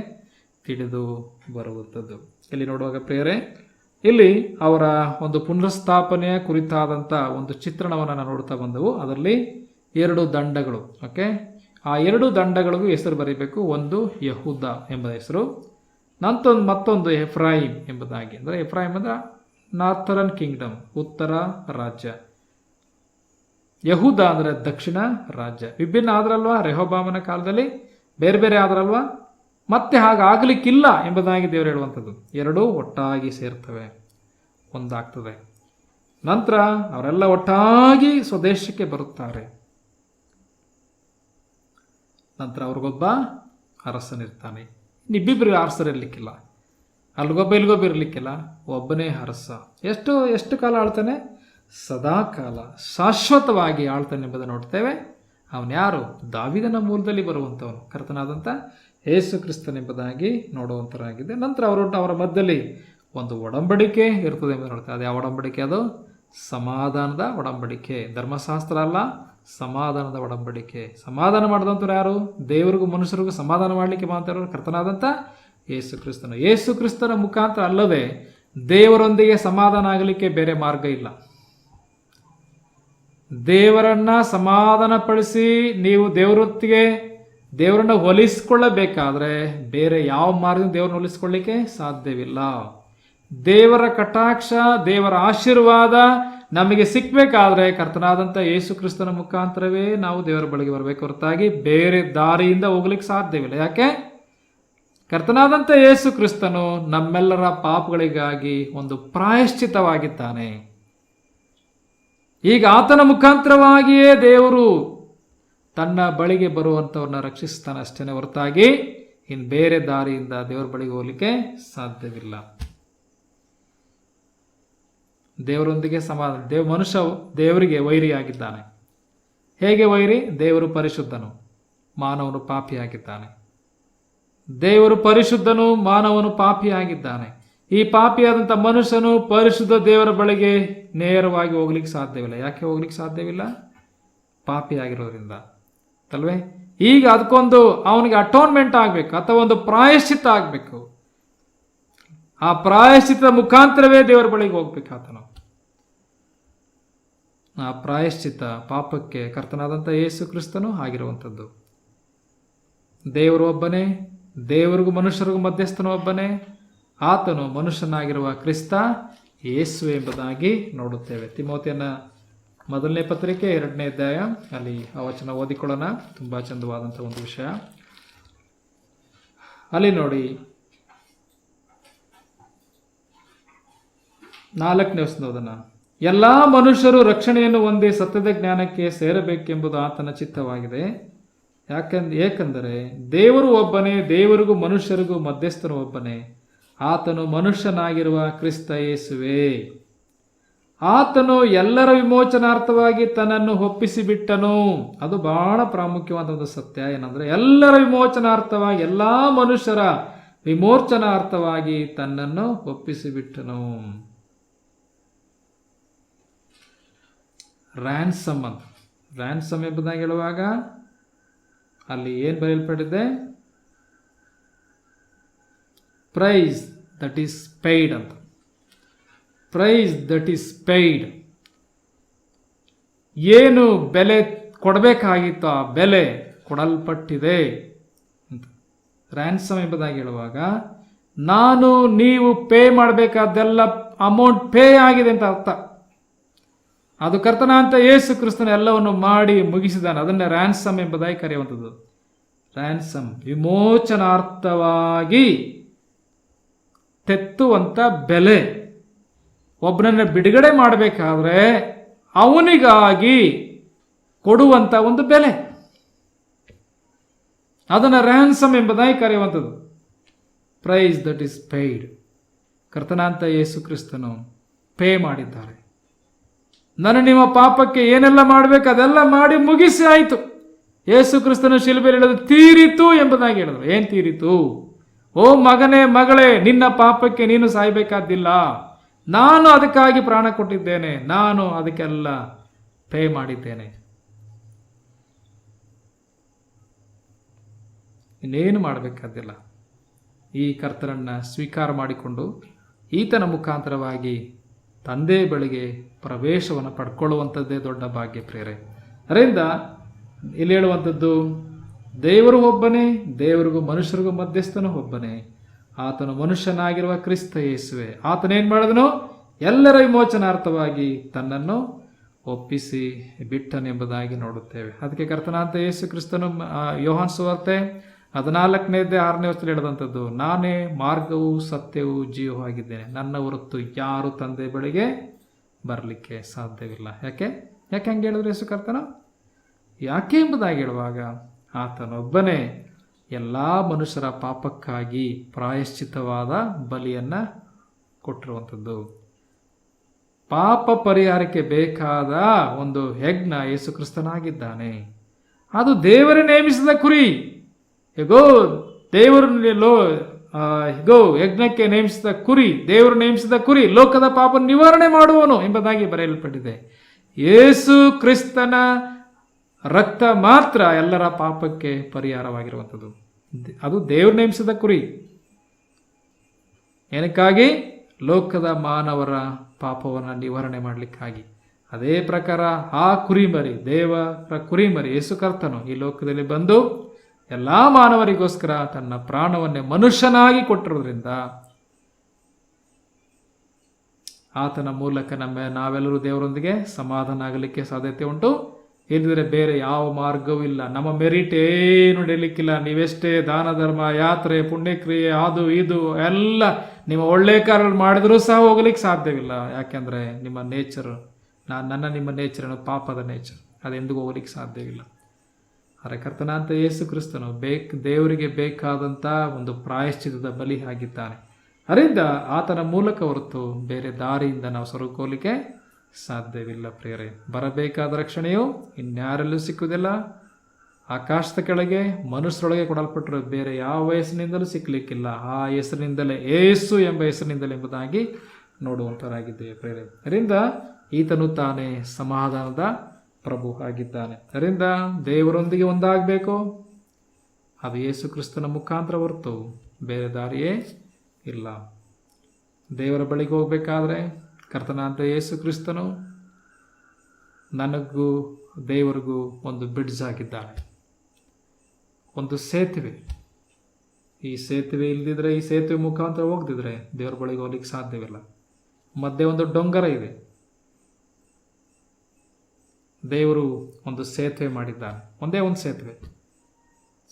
ತಿಳಿದು ಬರುವಂಥದ್ದು. ಇಲ್ಲಿ ನೋಡುವಾಗ ಪ್ರಿಯರೇ, ಇಲ್ಲಿ ಅವರ ಒಂದು ಪುನರ್ಸ್ಥಾಪನೆಯ ಕುರಿತಾದಂಥ ಒಂದು ಚಿತ್ರಣವನ್ನು ನಾವು ನೋಡ್ತಾ ಬಂದವು. ಅದರಲ್ಲಿ 2 ದಂಡಗಳು. ಓಕೆ, ಆ 2 ದಂಡಗಳಿಗೂ ಹೆಸರು ಬರೀಬೇಕು. ಒಂದು ಯಹೂದ ಎಂಬ ಹೆಸರು, ಮತ್ತೊಂದು ಎಫ್ರಾಯಿಮ್ ಎಂಬುದಾಗಿ. ಅಂದರೆ ಎಫ್ರಾಯಿಮ್ ಅಂದರೆ ನಾರ್ಥರನ್ ಕಿಂಗ್ಡಮ್, ಉತ್ತರ ರಾಜ್ಯ. ಯಹೂದ ಅಂದರೆ ದಕ್ಷಿಣ ರಾಜ್ಯ. ವಿಭಿನ್ನ ಆದ್ರಲ್ವಾ, ರೆಹೋಬಾಮನ ಕಾಲದಲ್ಲಿ ಬೇರೆ ಬೇರೆ ಆದ್ರಲ್ವಾ, ಮತ್ತೆ ಹಾಗಾಗಲಿಕ್ಕಿಲ್ಲ ಎಂಬುದಾಗಿ ದೇವರು ಹೇಳುವಂಥದ್ದು. 2 ಒಟ್ಟಾಗಿ ಸೇರ್ತವೆ, ಒಂದಾಗ್ತದೆ. ನಂತರ ಅವರೆಲ್ಲ ಒಟ್ಟಾಗಿ ಸ್ವದೇಶಕ್ಕೆ ಬರುತ್ತಾರೆ. ನಂತರ ಅವ್ರಿಗೊಬ್ಬ ಅರಸನಿರ್ತಾನೆ. ಇಬ್ಬಿಬ್ಬರು ಅರಸರಿರ್ಲಿಕ್ಕಿಲ್ಲ, ಅಲ್ಲಿಗೊಬ್ಬ ಇಲ್ಲಿಗೊಬ್ಬ ಇರಲಿಕ್ಕಿಲ್ಲ, ಒಬ್ಬನೇ ಅರಸ. ಎಷ್ಟು ಕಾಲ ಆಳ್ತಾನೆ? ಸದಾ ಕಾಲ ಶಾಶ್ವತವಾಗಿ ಆಳ್ತಾನೆ ಎಂಬುದನ್ನು ನೋಡ್ತೇವೆ. ಅವನು ಯಾರು? ದಾವೀದನ ಮೂಲದಲ್ಲಿ ಬರುವಂಥವನು, ಕರ್ತನಾದಂಥ ಯೇಸು ಕ್ರಿಸ್ತನೆಂಬುದಾಗಿ ನೋಡುವಂಥರಾಗಿದೆ. ನಂತರ ಅವರ ಮಧ್ಯದಲ್ಲಿ ಒಂದು ಒಡಂಬಡಿಕೆ ಇರ್ತದೆ ಎಂಬುದು ನೋಡ್ತೇವೆ. ಅದು ಯಾವ ಒಡಂಬಡಿಕೆ? ಅದು ಸಮಾಧಾನದ ಒಡಂಬಡಿಕೆ. ಧರ್ಮಶಾಸ್ತ್ರ ಅಲ್ಲ, ಸಮಾಧಾನದ ಒಡಂಬಡಿಕೆ. ಸಮಾಧಾನ ಮಾಡಿದಂಥವ್ರು ಯಾರು? ದೇವರಿಗೂ ಮನುಷ್ಯರಿಗೂ ಸಮಾಧಾನ ಮಾಡಲಿಕ್ಕೆ ಮಾಡ್ತಾರೋ ಕರ್ತನಾದಂಥ ಯೇಸು ಕ್ರಿಸ್ತನು. ಯೇಸು ಕ್ರಿಸ್ತನ ಮುಖಾಂತರ ಅಲ್ಲದೆ ದೇವರೊಂದಿಗೆ ಸಮಾಧಾನ ಆಗಲಿಕ್ಕೆ ಬೇರೆ ಮಾರ್ಗ ಇಲ್ಲ. ದೇವರನ್ನ ಸಮಾಧಾನಪಡಿಸಿ ನೀವು ದೇವರನ್ನ ಹೋಲಿಸಿಕೊಳ್ಳಬೇಕಾದ್ರೆ ಬೇರೆ ಯಾವ ಮಾರ್ಗದಿಂದ ದೇವರನ್ನ ಹೋಲಿಸಿಕೊಳ್ಳಿಕ್ಕೆ ಸಾಧ್ಯವಿಲ್ಲ. ದೇವರ ಕಟಾಕ್ಷ, ದೇವರ ಆಶೀರ್ವಾದ ನಮಗೆ ಸಿಕ್ಕಬೇಕಾದ್ರೆ ಕರ್ತನಾದಂಥ ಯೇಸು ಕ್ರಿಸ್ತನ ಮುಖಾಂತರವೇ ನಾವು ದೇವರ ಬಳಿಗೆ ಬರಬೇಕು, ಹೊರತಾಗಿ ಬೇರೆ ದಾರಿಯಿಂದ ಹೋಗ್ಲಿಕ್ಕೆ ಸಾಧ್ಯವಿಲ್ಲ. ಯಾಕೆ? ಕರ್ತನಾದಂಥ ಯೇಸು ಕ್ರಿಸ್ತನು ನಮ್ಮೆಲ್ಲರ ಪಾಪಗಳಿಗಾಗಿ ಒಂದು ಪ್ರಾಯಶ್ಚಿತ್ತವಾಗಿದ್ದಾನೆ. ಈಗ ಆತನ ಮುಖಾಂತರವಾಗಿಯೇ ದೇವರು ತನ್ನ ಬಳಿಗೆ ಬರುವಂಥವ್ರನ್ನ ರಕ್ಷಿಸ್ತಾನೆ ಅಷ್ಟೇ, ಹೊರತಾಗಿ ಇನ್ನು ಬೇರೆ ದಾರಿಯಿಂದ ದೇವರ ಬಳಿಗೆ ಹೋಗ್ಲಿಕ್ಕೆ ಸಾಧ್ಯವಿಲ್ಲ. ದೇವರೊಂದಿಗೆ ಸಮಾಧಾನ. ಮನುಷ್ಯ ದೇವರಿಗೆ ವೈರಿಯಾಗಿದ್ದಾನೆ. ಹೇಗೆ ವೈರಿ? ದೇವರು ಪರಿಶುದ್ಧನು, ಮಾನವನು ಪಾಪಿಯಾಗಿದ್ದಾನೆ. ದೇವರು ಪರಿಶುದ್ಧನು, ಮಾನವನು ಪಾಪಿಯಾಗಿದ್ದಾನೆ. ಈ ಪಾಪಿಯಾದಂಥ ಮನುಷ್ಯನು ಪರಿಶುದ್ಧ ದೇವರ ಬಳಿಗೆ ನೇರವಾಗಿ ಹೋಗ್ಲಿಕ್ಕೆ ಸಾಧ್ಯವಿಲ್ಲ. ಯಾಕೆ ಹೋಗ್ಲಿಕ್ಕೆ ಸಾಧ್ಯವಿಲ್ಲ? ಪಾಪಿ ಆಗಿರೋದ್ರಿಂದ ಅಲ್ವೇ. ಈಗ ಅದಕ್ಕೊಂದು ಅವನಿಗೆ ಅಟೋನ್ಮೆಂಟ್ ಆಗಬೇಕು ಅಥವಾ ಒಂದು ಪ್ರಾಯಶ್ಚಿತ್ತ ಆಗಬೇಕು. ಆ ಪ್ರಾಯಶ್ಚಿತ್ತದ ಮುಖಾಂತರವೇ ದೇವರ ಬಳಿಗೆ ಹೋಗ್ಬೇಕು ಆತನು. ಆ ಪ್ರಾಯಶ್ಚಿತ್ತ ಪಾಪಕ್ಕೆ ಕರ್ತನಾದಂಥ ಯೇಸು ಕ್ರಿಸ್ತನು ಆಗಿರುವಂಥದ್ದು. ದೇವರು ಒಬ್ಬನೇ, ದೇವರಿಗೂ ಮನುಷ್ಯರಿಗೂ ಮಧ್ಯಸ್ಥನು ಒಬ್ಬನೇ, ಆತನು ಮನುಷ್ಯನಾಗಿರುವ ಕ್ರಿಸ್ತ ಯೇಸು ಎಂಬುದಾಗಿ ನೋಡುತ್ತೇವೆ. ತಿಮೋತಿಯನ ಮೊದಲನೇ ಪತ್ರಿಕೆ 2ನೇ ಅಧ್ಯಾಯ, ಅಲ್ಲಿ ಆ ವಚನ ಓದಿಕೊಳ್ಳೋಣ. ತುಂಬ ಚಂದವಾದಂಥ ಒಂದು ವಿಷಯ. ಅಲ್ಲಿ ನೋಡಿ 4ನೇ ವಚನದನ್ನ, ಎಲ್ಲ ಮನುಷ್ಯರು ರಕ್ಷಣೆಯನ್ನು ಹೊಂದಿ ಸತ್ಯದ ಜ್ಞಾನಕ್ಕೆ ಸೇರಬೇಕೆಂಬುದು ಆತನ ಚಿತ್ತವಾಗಿದೆ. ಏಕೆಂದರೆ ದೇವರು ಒಬ್ಬನೇ, ದೇವರಿಗೂ ಮನುಷ್ಯರಿಗೂ ಮಧ್ಯಸ್ಥನು ಒಬ್ಬನೇ, ಆತನು ಮನುಷ್ಯನಾಗಿರುವ ಕ್ರಿಸ್ತ ಯೇಸುವೇ. ಆತನು ಎಲ್ಲರ ವಿಮೋಚನಾರ್ಥವಾಗಿ ತನ್ನನ್ನು ಒಪ್ಪಿಸಿಬಿಟ್ಟನು. ಅದು ಬಹಳ ಪ್ರಾಮುಖ್ಯವಾದ ಒಂದು ಸತ್ಯ. ಏನಂದ್ರೆ ಎಲ್ಲರ ವಿಮೋಚನಾರ್ಥವಾಗಿ, ಎಲ್ಲ ಮನುಷ್ಯರ ವಿಮೋಚನಾರ್ಥವಾಗಿ ತನ್ನನ್ನು ಒಪ್ಪಿಸಿಬಿಟ್ಟನು. ರ್ಯಾನ್ಸಮ್ ಅಂತ, ರ್ಯಾನ್ಸಮ್ ಎಂಬುದಾಗಿ ಹೇಳುವಾಗ ಅಲ್ಲಿ ಏನು ಬರೆಯಲ್ಪಟ್ಟಿದೆ? ಪ್ರೈಸ್ ದಟ್ ಈಸ್ ಪೇಯ್ಡ್ ಅಂತ. Price that is paid. ಏನು ಬೆಲೆ ಕೊಡಬೇಕಾಗಿತ್ತು ಆ ಬೆಲೆ ಕೊಡಲ್ಪಟ್ಟಿದೆ ಅಂತ. ರ್ಯಾನ್ಸಮ್ ಎಂಬುದಾಗಿ ಹೇಳುವಾಗ ನಾನು ನೀವು ಪೇ ಮಾಡಬೇಕಾದೆಲ್ಲ ಅಮೌಂಟ್ ಪೇ ಆಗಿದೆ ಅಂತ ಅರ್ಥ. ಅದು ಕರ್ತನ ಅಂತ ಯೇಸು ಕ್ರಿಸ್ತನ ಎಲ್ಲವನ್ನು ಮಾಡಿ ಮುಗಿಸಿದಾನೆ. ಅದನ್ನೇ ರ್ಯಾನ್ಸಮ್ ಎಂಬುದಾಗಿ ಕರೆಯುವಂಥದ್ದು. ರ್ಯಾನ್ಸಮ್ ವಿಮೋಚನಾರ್ಥವಾಗಿ ತೆತ್ತುವಂಥ ಬೆಲೆ. ಒಬ್ಬನನ್ನು ಬಿಡುಗಡೆ ಮಾಡಬೇಕಾದ್ರೆ ಅವನಿಗಾಗಿ ಕೊಡುವಂಥ ಒಂದು ಬೆಲೆ, ಅದನ್ನು ರ್ಯಾನ್ಸಮ್ ಎಂಬುದಾಗಿ ಕರೆಯುವಂಥದ್ದು. Price that is paid. ಕರ್ತನಾಂತ ಯೇಸು ಕ್ರಿಸ್ತನು ಪೇ ಮಾಡಿದ್ದಾರೆ. ನಾನು ನಿಮ್ಮ ಪಾಪಕ್ಕೆ ಏನೆಲ್ಲ ಮಾಡಬೇಕು ಅದೆಲ್ಲ ಮಾಡಿ ಮುಗಿಸಿ ಆಯಿತು. ಯೇಸು ಕ್ರಿಸ್ತನು ಶಿಲುಬೆಯಲ್ಲಿ ಹೇಳೋದು ತೀರಿತು ಎಂಬುದಾಗಿ ಹೇಳಿದ್ರು. ಏನು ತೀರಿತು? ಓ ಮಗನೇ ಮಗಳೇ, ನಿನ್ನ ಪಾಪಕ್ಕೆ ನೀನು ಸಾಯಬೇಕಾದ್ದಿಲ್ಲ. ನಾನು ಅದಕ್ಕಾಗಿ ಪ್ರಾಣ ಕೊಟ್ಟಿದ್ದೇನೆ, ನಾನು ಅದಕ್ಕೆಲ್ಲ ಪೇ ಮಾಡಿದ್ದೇನೆ. ಇನ್ನೇನು ಮಾಡಬೇಕಾದ್ದಿಲ್ಲ. ಈ ಕರ್ತನನ್ನು ಸ್ವೀಕಾರ ಮಾಡಿಕೊಂಡು ಈತನ ಮುಖಾಂತರವಾಗಿ ತಂದೆ ಬಳಿಗೆ ಪ್ರವೇಶವನ್ನು ಪಡ್ಕೊಳ್ಳುವಂಥದ್ದೇ ದೊಡ್ಡ ಭಾಗ್ಯ ಪ್ರೇರೆ. ಅದರಿಂದ ಇಲ್ಲಿ ಹೇಳುವಂಥದ್ದು ದೇವರು ಒಬ್ಬನೇ, ದೇವರಿಗೂ ಮನುಷ್ಯರಿಗೂ ಮಧ್ಯಸ್ಥನು ಒಬ್ಬನೇ, ಆತನು ಮನುಷ್ಯನಾಗಿರುವ ಕ್ರಿಸ್ತ ಯೇಸುವೆ. ಆತನೇನು ಮಾಡಿದನು? ಎಲ್ಲರ ವಿಮೋಚನಾರ್ಥವಾಗಿ ತನ್ನನ್ನು ಒಪ್ಪಿಸಿ ಬಿಟ್ಟನೆಂಬುದಾಗಿ ನೋಡುತ್ತೇವೆ. ಅದಕ್ಕೆ ಕರ್ತನಾಂತ ಯೇಸು ಕ್ರಿಸ್ತನು ಯೋಹಾನ್ ಸುವಾರ್ತೆ 14ನೇ ಅಧ್ಯಾಯ 6ನೇ ವಚನದಲ್ಲಿ ಹೇಳಿದಂಥದ್ದು, ನಾನೇ ಮಾರ್ಗವು ಸತ್ಯವೂ ಜೀವವೂ ಆಗಿದ್ದೇನೆ, ನನ್ನ ಹೊರತು ಯಾರು ತಂದೆ ಬಳಿಗೆ ಬರಲಿಕ್ಕೆ ಸಾಧ್ಯವಿಲ್ಲ. ಯಾಕೆ ಹಂಗೆ ಹೇಳಿದ್ರು ಯೇಸು ಕರ್ತನ? ಯಾಕೆ ಎಂಬುದಾಗಿ ಹೇಳುವಾಗ ಆತನೊಬ್ಬನೇ ಎಲ್ಲ ಮನುಷ್ಯರ ಪಾಪಕ್ಕಾಗಿ ಪ್ರಾಯಶ್ಚಿತ್ತವಾದ ಬಲಿಯನ್ನು ಕೊಟ್ಟಿರುವಂಥದ್ದು. ಪಾಪ ಪರಿಹಾರಕ್ಕೆ ಬೇಕಾದ ಒಂದು ಯಜ್ಞ ಯೇಸು ಕ್ರಿಸ್ತನಾಗಿದ್ದಾನೆ. ಅದು ದೇವರೇ ನೇಮಿಸಿದ ಕುರಿ. ಹೇಗೋ ದೇವರು ಯಜ್ಞಕ್ಕೆ ನೇಮಿಸಿದ ಕುರಿ, ದೇವರು ನೇಮಿಸಿದ ಕುರಿ ಲೋಕದ ಪಾಪ ನಿವಾರಣೆ ಮಾಡುವನು ಎಂಬುದಾಗಿ ಬರೆಯಲ್ಪಟ್ಟಿದೆ. ಯೇಸು ಕ್ರಿಸ್ತನ ರಕ್ತ ಮಾತ್ರ ಎಲ್ಲರ ಪಾಪಕ್ಕೆ ಪರಿಹಾರವಾಗಿರುವಂಥದ್ದು. ಅದು ದೇವರು ನೇಮಿಸಿದ ಕುರಿ. ಏನಕ್ಕಾಗಿ? ಲೋಕದ ಮಾನವರ ಪಾಪವನ್ನು ನಿವಾರಣೆ ಮಾಡಲಿಕ್ಕಾಗಿ. ಅದೇ ಪ್ರಕಾರ ಆ ಕುರಿಮರಿ, ದೇವರ ಕುರಿಮರಿ ಯೇಸು ಕರ್ತನು ಈ ಲೋಕದಲ್ಲಿ ಬಂದು ಎಲ್ಲ ಮಾನವರಿಗೋಸ್ಕರ ತನ್ನ ಪ್ರಾಣವನ್ನೇ ಮನುಷ್ಯನಾಗಿ ಕೊಟ್ಟಿರೋದ್ರಿಂದ ಆತನ ಮೂಲಕ ನಾವೆಲ್ಲರೂ ದೇವರೊಂದಿಗೆ ಸಮಾಧಾನ ಆಗಲಿಕ್ಕೆ ಸಾಧ್ಯತೆ ಉಂಟು. ಇಲ್ಲದ್ರೆ ಬೇರೆ ಯಾವ ಮಾರ್ಗವೂ ಇಲ್ಲ. ನಮ್ಮ ಮೆರಿಟ್ ಏನು ನಡೆಯಲಿಕ್ಕಿಲ್ಲ. ನೀವೆಷ್ಟೇ ದಾನ ಧರ್ಮ, ಯಾತ್ರೆ, ಪುಣ್ಯಕ್ರಿಯೆ, ಅದು ಇದು ಎಲ್ಲ ನಿಮ್ಮ ಒಳ್ಳೆ ಕಾರ್ಯಗಳು ಮಾಡಿದ್ರೂ ಸಹ ಹೋಗ್ಲಿಕ್ಕೆ ಸಾಧ್ಯವಿಲ್ಲ. ಯಾಕೆಂದರೆ ನಿಮ್ಮ ನೇಚರ್, ನಿಮ್ಮ ನೇಚರ್ ಪಾಪದ ನೇಚರ್, ಅದೆಂದಿಗೂ ಹೋಗ್ಲಿಕ್ಕೆ ಸಾಧ್ಯವಿಲ್ಲ. ಆದರೆ ಕರ್ತನಾಂತ ಯೇಸು ಕ್ರಿಸ್ತನು ದೇವರಿಗೆ ಬೇಕಾದಂಥ ಒಂದು ಪ್ರಾಯಶ್ಚಿತ್ತದ ಬಲಿ ಆಗಿದ್ದಾನೆ. ಅದರಿಂದ ಆತನ ಮೂಲಕ ಹೊರತು ಬೇರೆ ದಾರಿಯಿಂದ ನಾವು ಸ್ವರ್ಗಕ್ಕೆ ಹೋಗಲಿಕ್ಕೆ ಸಾಧ್ಯವಿಲ್ಲ ಪ್ರಿಯರೇ. ಬರಬೇಕಾದ ರಕ್ಷಣೆಯು ಇನ್ಯಾರಲ್ಲೂ ಸಿಕ್ಕುವುದಿಲ್ಲ. ಆಕಾಶದ ಕೆಳಗೆ ಮನುಷ್ಯರೊಳಗೆ ಕೊಡಲ್ಪಟ್ಟರು, ಬೇರೆ ಯಾವ ಹೆಸರಿನಿಂದಲೂ ಸಿಕ್ಕಲಿಕ್ಕಿಲ್ಲ, ಆ ಹೆಸರಿನಿಂದಲೇ, ಏಸು ಎಂಬ ಹೆಸರಿನಿಂದಲೇ ಎಂಬುದಾಗಿ ನೋಡುವಂತರಾಗಿದ್ದೇವೆ ಪ್ರೇರೆ. ಅದರಿಂದ ಈತನು ತಾನೇ ಸಮಾಧಾನದ ಪ್ರಭು ಆಗಿದ್ದಾನೆ. ಅದರಿಂದ ದೇವರೊಂದಿಗೆ ಒಂದಾಗಬೇಕು, ಅದು ಯೇಸು ಕ್ರಿಸ್ತನ ಮುಖಾಂತರ ಹೊರತು ಬೇರೆ ದಾರಿಯೇ ಇಲ್ಲ. ದೇವರ ಬಳಿಗೆ ಹೋಗಬೇಕಾದ್ರೆ ಕರ್ತನಾದ ಯೇಸು ಕ್ರಿಸ್ತನು ನನಗೂ ದೇವರಿಗೂ ಒಂದು ಬ್ರಿಡ್ಜ್ ಆಗಿದ್ದಾನೆ, ಒಂದು ಸೇತುವೆ. ಈ ಸೇತುವೆ ಇಲ್ಲದಿದ್ರೆ, ಈ ಸೇತುವೆ ಮುಖಾಂತರ ಹೋಗದಿದ್ರೆ ದೇವರ ಬಳಿಗೆ ಹೋಗ್ಲಿಕ್ಕೆ ಸಾಧ್ಯವಿಲ್ಲ. ಮಧ್ಯೆ ಒಂದು ಡೊಂಗರ ಇದೆ, ದೇವರು ಒಂದು ಸೇತುವೆ ಮಾಡಿದ್ದಾನೆ, ಒಂದೇ ಒಂದು ಸೇತುವೆ.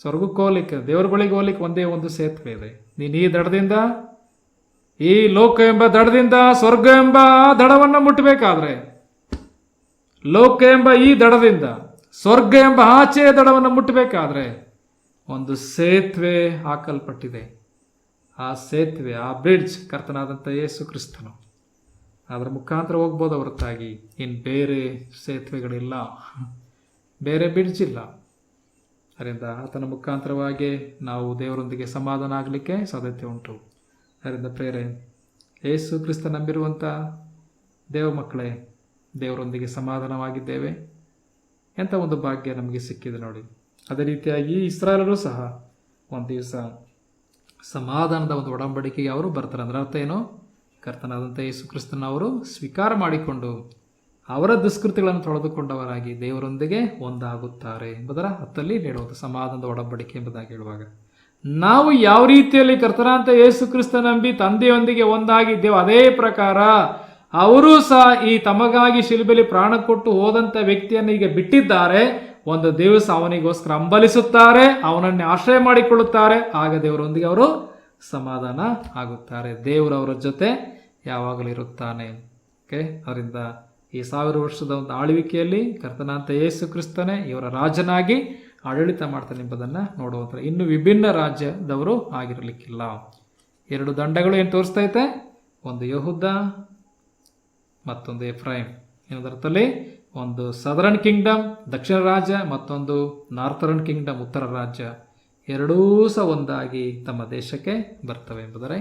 ಸ್ವರ್ಗಕ್ಕೆ ಹೋಗ್ಲಿಕ್ಕೆ, ದೇವರ ಬಳಿಗೆ ಹೋಗ್ಲಿಕ್ಕೆ ಒಂದೇ ಒಂದು ಸೇತುವೆ ಇದೆ. ನೀನು ಈ ದಡದಿಂದ, ಈ ಲೋಕ ಎಂಬ ದಡದಿಂದ ಸ್ವರ್ಗ ಎಂಬ ದಡವನ್ನು ಮುಟ್ಟಬೇಕಾದ್ರೆ, ಲೋಕ ಎಂಬ ಈ ದಡದಿಂದ ಸ್ವರ್ಗ ಎಂಬ ಆಚೆಯ ದಡವನ್ನು ಮುಟ್ಟಬೇಕಾದ್ರೆ ಒಂದು ಸೇತುವೆ ಹಾಕಲ್ಪಟ್ಟಿದೆ. ಆ ಸೇತುವೆ, ಆ ಬ್ರಿಡ್ಜ್ ಕರ್ತನಾದಂಥ ಯೇಸು ಕ್ರಿಸ್ತನು. ಅದರ ಮುಖಾಂತರ ಹೋಗ್ಬೋದು ಹೊರತಾಗಿ ಇನ್ನು ಬೇರೆ ಸೇತುವೆಗಳಿಲ್ಲ, ಬೇರೆ ಬ್ರಿಡ್ಜ್ ಇಲ್ಲ. ಅದರಿಂದ ಆತನ ಮುಖಾಂತರವಾಗಿ ನಾವು ದೇವರೊಂದಿಗೆ ಸಮಾಧಾನ ಆಗಲಿಕ್ಕೆ ಸಾಧ್ಯತೆ ಉಂಟು. ಅದರಿಂದ ಪ್ರೇರೆ, ಯೇಸು ಕ್ರಿಸ್ತ ನಂಬಿರುವಂಥ ದೇವ ಮಕ್ಕಳೇ, ದೇವರೊಂದಿಗೆ ಸಮಾಧಾನವಾಗಿದ್ದೇವೆ. ಎಂಥ ಒಂದು ಭಾಗ್ಯ ನಮಗೆ ಸಿಕ್ಕಿದೆ ನೋಡಿ. ಅದೇ ರೀತಿಯಾಗಿ ಇಸ್ರಾಯೇಲರು ಸಹ ಒಂದು ದಿವಸ ಸಮಾಧಾನದ ಒಂದು ಒಡಂಬಡಿಕೆಗೆ ಅವರು ಬರ್ತಾರೆ. ಅದರ ಅರ್ಥ ಏನು? ಕರ್ತನಾದಂಥ ಯೇಸು ಕ್ರಿಸ್ತನ ಅವರು ಸ್ವೀಕಾರ ಮಾಡಿಕೊಂಡು ಅವರ ದುಷ್ಕೃತಿಗಳನ್ನು ತೊಳೆದುಕೊಂಡವರಾಗಿ ದೇವರೊಂದಿಗೆ ಒಂದಾಗುತ್ತಾರೆ ಎಂಬುದರ ಅರ್ಥದಲ್ಲಿ ಹೇಳುವುದು ಸಮಾಧಾನದ ಒಡಂಬಡಿಕೆ ಎಂಬುದಾಗಿ ಹೇಳುವಾಗ, ನಾವು ಯಾವ ರೀತಿಯಲ್ಲಿ ಕರ್ತನಾದಂಥ ಯೇಸು ಕ್ರಿಸ್ತ ನಂಬಿ ತಂದೆಯೊಂದಿಗೆ ಒಂದಾಗಿದ್ದೇವೆ, ಅದೇ ಪ್ರಕಾರ ಅವರೂ ಸಹ ಈ ತಮಗಾಗಿ ಶಿಲುಬೆಯಲ್ಲಿ ಪ್ರಾಣ ಕೊಟ್ಟು ಹೋದಂಥ ವ್ಯಕ್ತಿಯನ್ನು ಈಗ ಬಿಟ್ಟಿದ್ದಾರೆ. ಒಂದು ದಿವಸ ಅವನಿಗೋಸ್ಕರ ಹಂಬಲಿಸುತ್ತಾರೆ, ಅವನನ್ನೇ ಆಶ್ರಯ ಮಾಡಿಕೊಳ್ಳುತ್ತಾರೆ. ಆಗ ದೇವರೊಂದಿಗೆ ಅವರು ಸಮಾಧಾನ ಆಗುತ್ತಾರೆ. ದೇವರು ಅವರ ಜೊತೆ ಯಾವಾಗಲೂ ಇರುತ್ತಾನೆ. ಓಕೆ, ಅದರಿಂದ ಈ 1000 ವರ್ಷದ ಒಂದು ಆಳ್ವಿಕೆಯಲ್ಲಿ ಕರ್ತನಾದಂಥ ಯೇಸು ಕ್ರಿಸ್ತನೇ ಇವರ ರಾಜನಾಗಿ ಆಡಳಿತ ಮಾಡ್ತಾನೆ ಎಂಬುದನ್ನು ನೋಡುವಂಥ, ಇನ್ನು ವಿಭಿನ್ನ ರಾಜ್ಯದವರು ಆಗಿರಲಿಕ್ಕಿಲ್ಲ. 2 ದಂಡಗಳು ಏನು ತೋರಿಸ್ತೈತೆ? ಒಂದು ಯೆಹೂದ ಮತ್ತೊಂದು ಎಫ್ರಾಯಿಮ್. ಏನದರ್ಥದಲ್ಲಿ ಒಂದು ಸದರ್ನ್ ಕಿಂಗ್ಡಮ್ ದಕ್ಷಿಣ ರಾಜ್ಯ, ಮತ್ತೊಂದು ನಾರ್ತರ್ನ್ ಕಿಂಗ್ಡಮ್ ಉತ್ತರ ರಾಜ್ಯ. ಎರಡೂ ಸಹ ಒಂದಾಗಿ ತಮ್ಮ ದೇಶಕ್ಕೆ ಬರ್ತವೆ ಎಂಬುದರ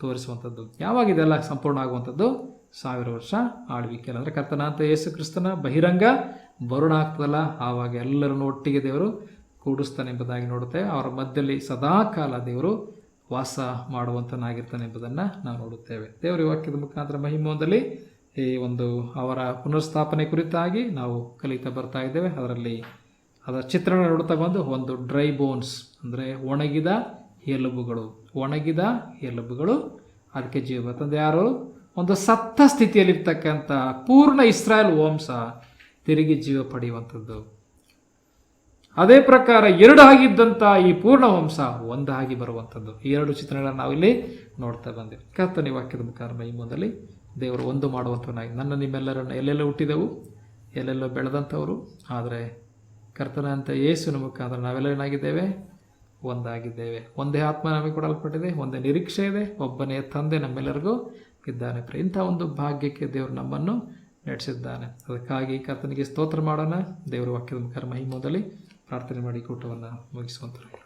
ತೋರಿಸುವಂಥದ್ದು. ಯಾವಾಗ ಇದೆಲ್ಲ ಸಂಪೂರ್ಣ ಆಗುವಂಥದ್ದು? 1000 ವರ್ಷ ಆಳ್ವಿಕೆ, ಅಂದರೆ ಕರ್ತನಾದಂಥ ಯೇಸು ಕ್ರಿಸ್ತನ ಬಹಿರಂಗ ಬರುಣ ಆಗ್ತದಲ್ಲ, ಆವಾಗ ಎಲ್ಲರನ್ನು ಒಟ್ಟಿಗೆ ದೇವರು ಕೂಡಿಸ್ತಾನೆ ಎಂಬುದಾಗಿ ನೋಡುತ್ತೇವೆ. ಅವರ ಮಧ್ಯದಲ್ಲಿ ಸದಾಕಾಲ ದೇವರು ವಾಸ ಮಾಡುವಂತನಾಗಿರ್ತಾನೆ ಎಂಬುದನ್ನು ನಾವು ನೋಡುತ್ತೇವೆ. ದೇವರ ವಾಕ್ಯದ ಮುಖಾಂತರ ಮಹಿಮೋದಲ್ಲಿ ಈ ಒಂದು ಅವರ ಪುನರ್ಸ್ಥಾಪನೆ ಕುರಿತಾಗಿ ನಾವು ಕಲಿತಾ ಬರ್ತಾ ಇದ್ದೇವೆ. ಅದರ ಚಿತ್ರಣ ನೋಡ್ತಾ ಬಂದು ಒಂದು ಡ್ರೈ ಬೋನ್ಸ್ ಅಂದರೆ ಒಣಗಿದ ಎಲುಬುಗಳು ಅದಕ್ಕೆ ಜೀವ ಬರ್ತಂದ್ರೆ ಯಾರು? ಒಂದು ಸತ್ತ ಸ್ಥಿತಿಯಲ್ಲಿರ್ತಕ್ಕಂಥ ಪೂರ್ಣ ಇಸ್ರಾಯೇಲ್ ವಂಶ ತಿರುಗಿ ಜೀವ ಪಡೆಯುವಂಥದ್ದು. ಅದೇ ಪ್ರಕಾರ 2 ಆಗಿದ್ದಂಥ ಈ ಪೂರ್ಣ ವಂಶ ಒಂದಾಗಿ ಬರುವಂಥದ್ದು. ಈ 2 ಚಿತ್ರಣಗಳನ್ನು ನಾವಿಲ್ಲಿ ನೋಡ್ತಾ ಬಂದೆವು. ಕರ್ತನ ವಾಕ್ಯದ ಮುಖಾಂತರ ಈ ಮುಂದಲ್ಲಿ ದೇವರು ಒಂದು ಮಾಡುವಂಥವನಾಗಿ, ನನ್ನ ನಿಮ್ಮೆಲ್ಲರನ್ನು ಎಲ್ಲೆಲ್ಲೋ ಹುಟ್ಟಿದೆವು, ಎಲ್ಲೆಲ್ಲೋ ಬೆಳೆದಂಥವರು, ಆದರೆ ಕರ್ತನಾದಂಥ ಯೇಸುವಿನ ಮುಖಾಂತರ ನಾವೆಲ್ಲ ಏನಾಗಿದ್ದೇವೆ? ಒಂದಾಗಿದ್ದೇವೆ. ಒಂದೇ ಆತ್ಮ ನಮಗೆ ಕೊಡಲ್ಪಟ್ಟಿದೆ, ಒಂದೇ ನಿರೀಕ್ಷೆ ಇದೆ, ಒಬ್ಬನೇ ತಂದೆ ನಮ್ಮೆಲ್ಲರಿಗೂ ಇದ್ದಾನೆ. ಇಂಥ ಒಂದು ಭಾಗ್ಯಕ್ಕೆ ದೇವರು ನಮ್ಮನ್ನು ನಡೆಸಿದ್ದಾನೆ. ಅದಕ್ಕಾಗಿ ಕರ್ತನಿಗೆ ಸ್ತೋತ್ರ ಮಾಡೋಣ. ದೇವರ ವಾಕ್ಯದ ಮುಖಾಂತರ ಮಹಿಮೋದಲ್ಲಿ ಪ್ರಾರ್ಥನೆ ಮಾಡಿ ಕೂಟವನ್ನು ಮುಗಿಸುವಂಥದ್ದು.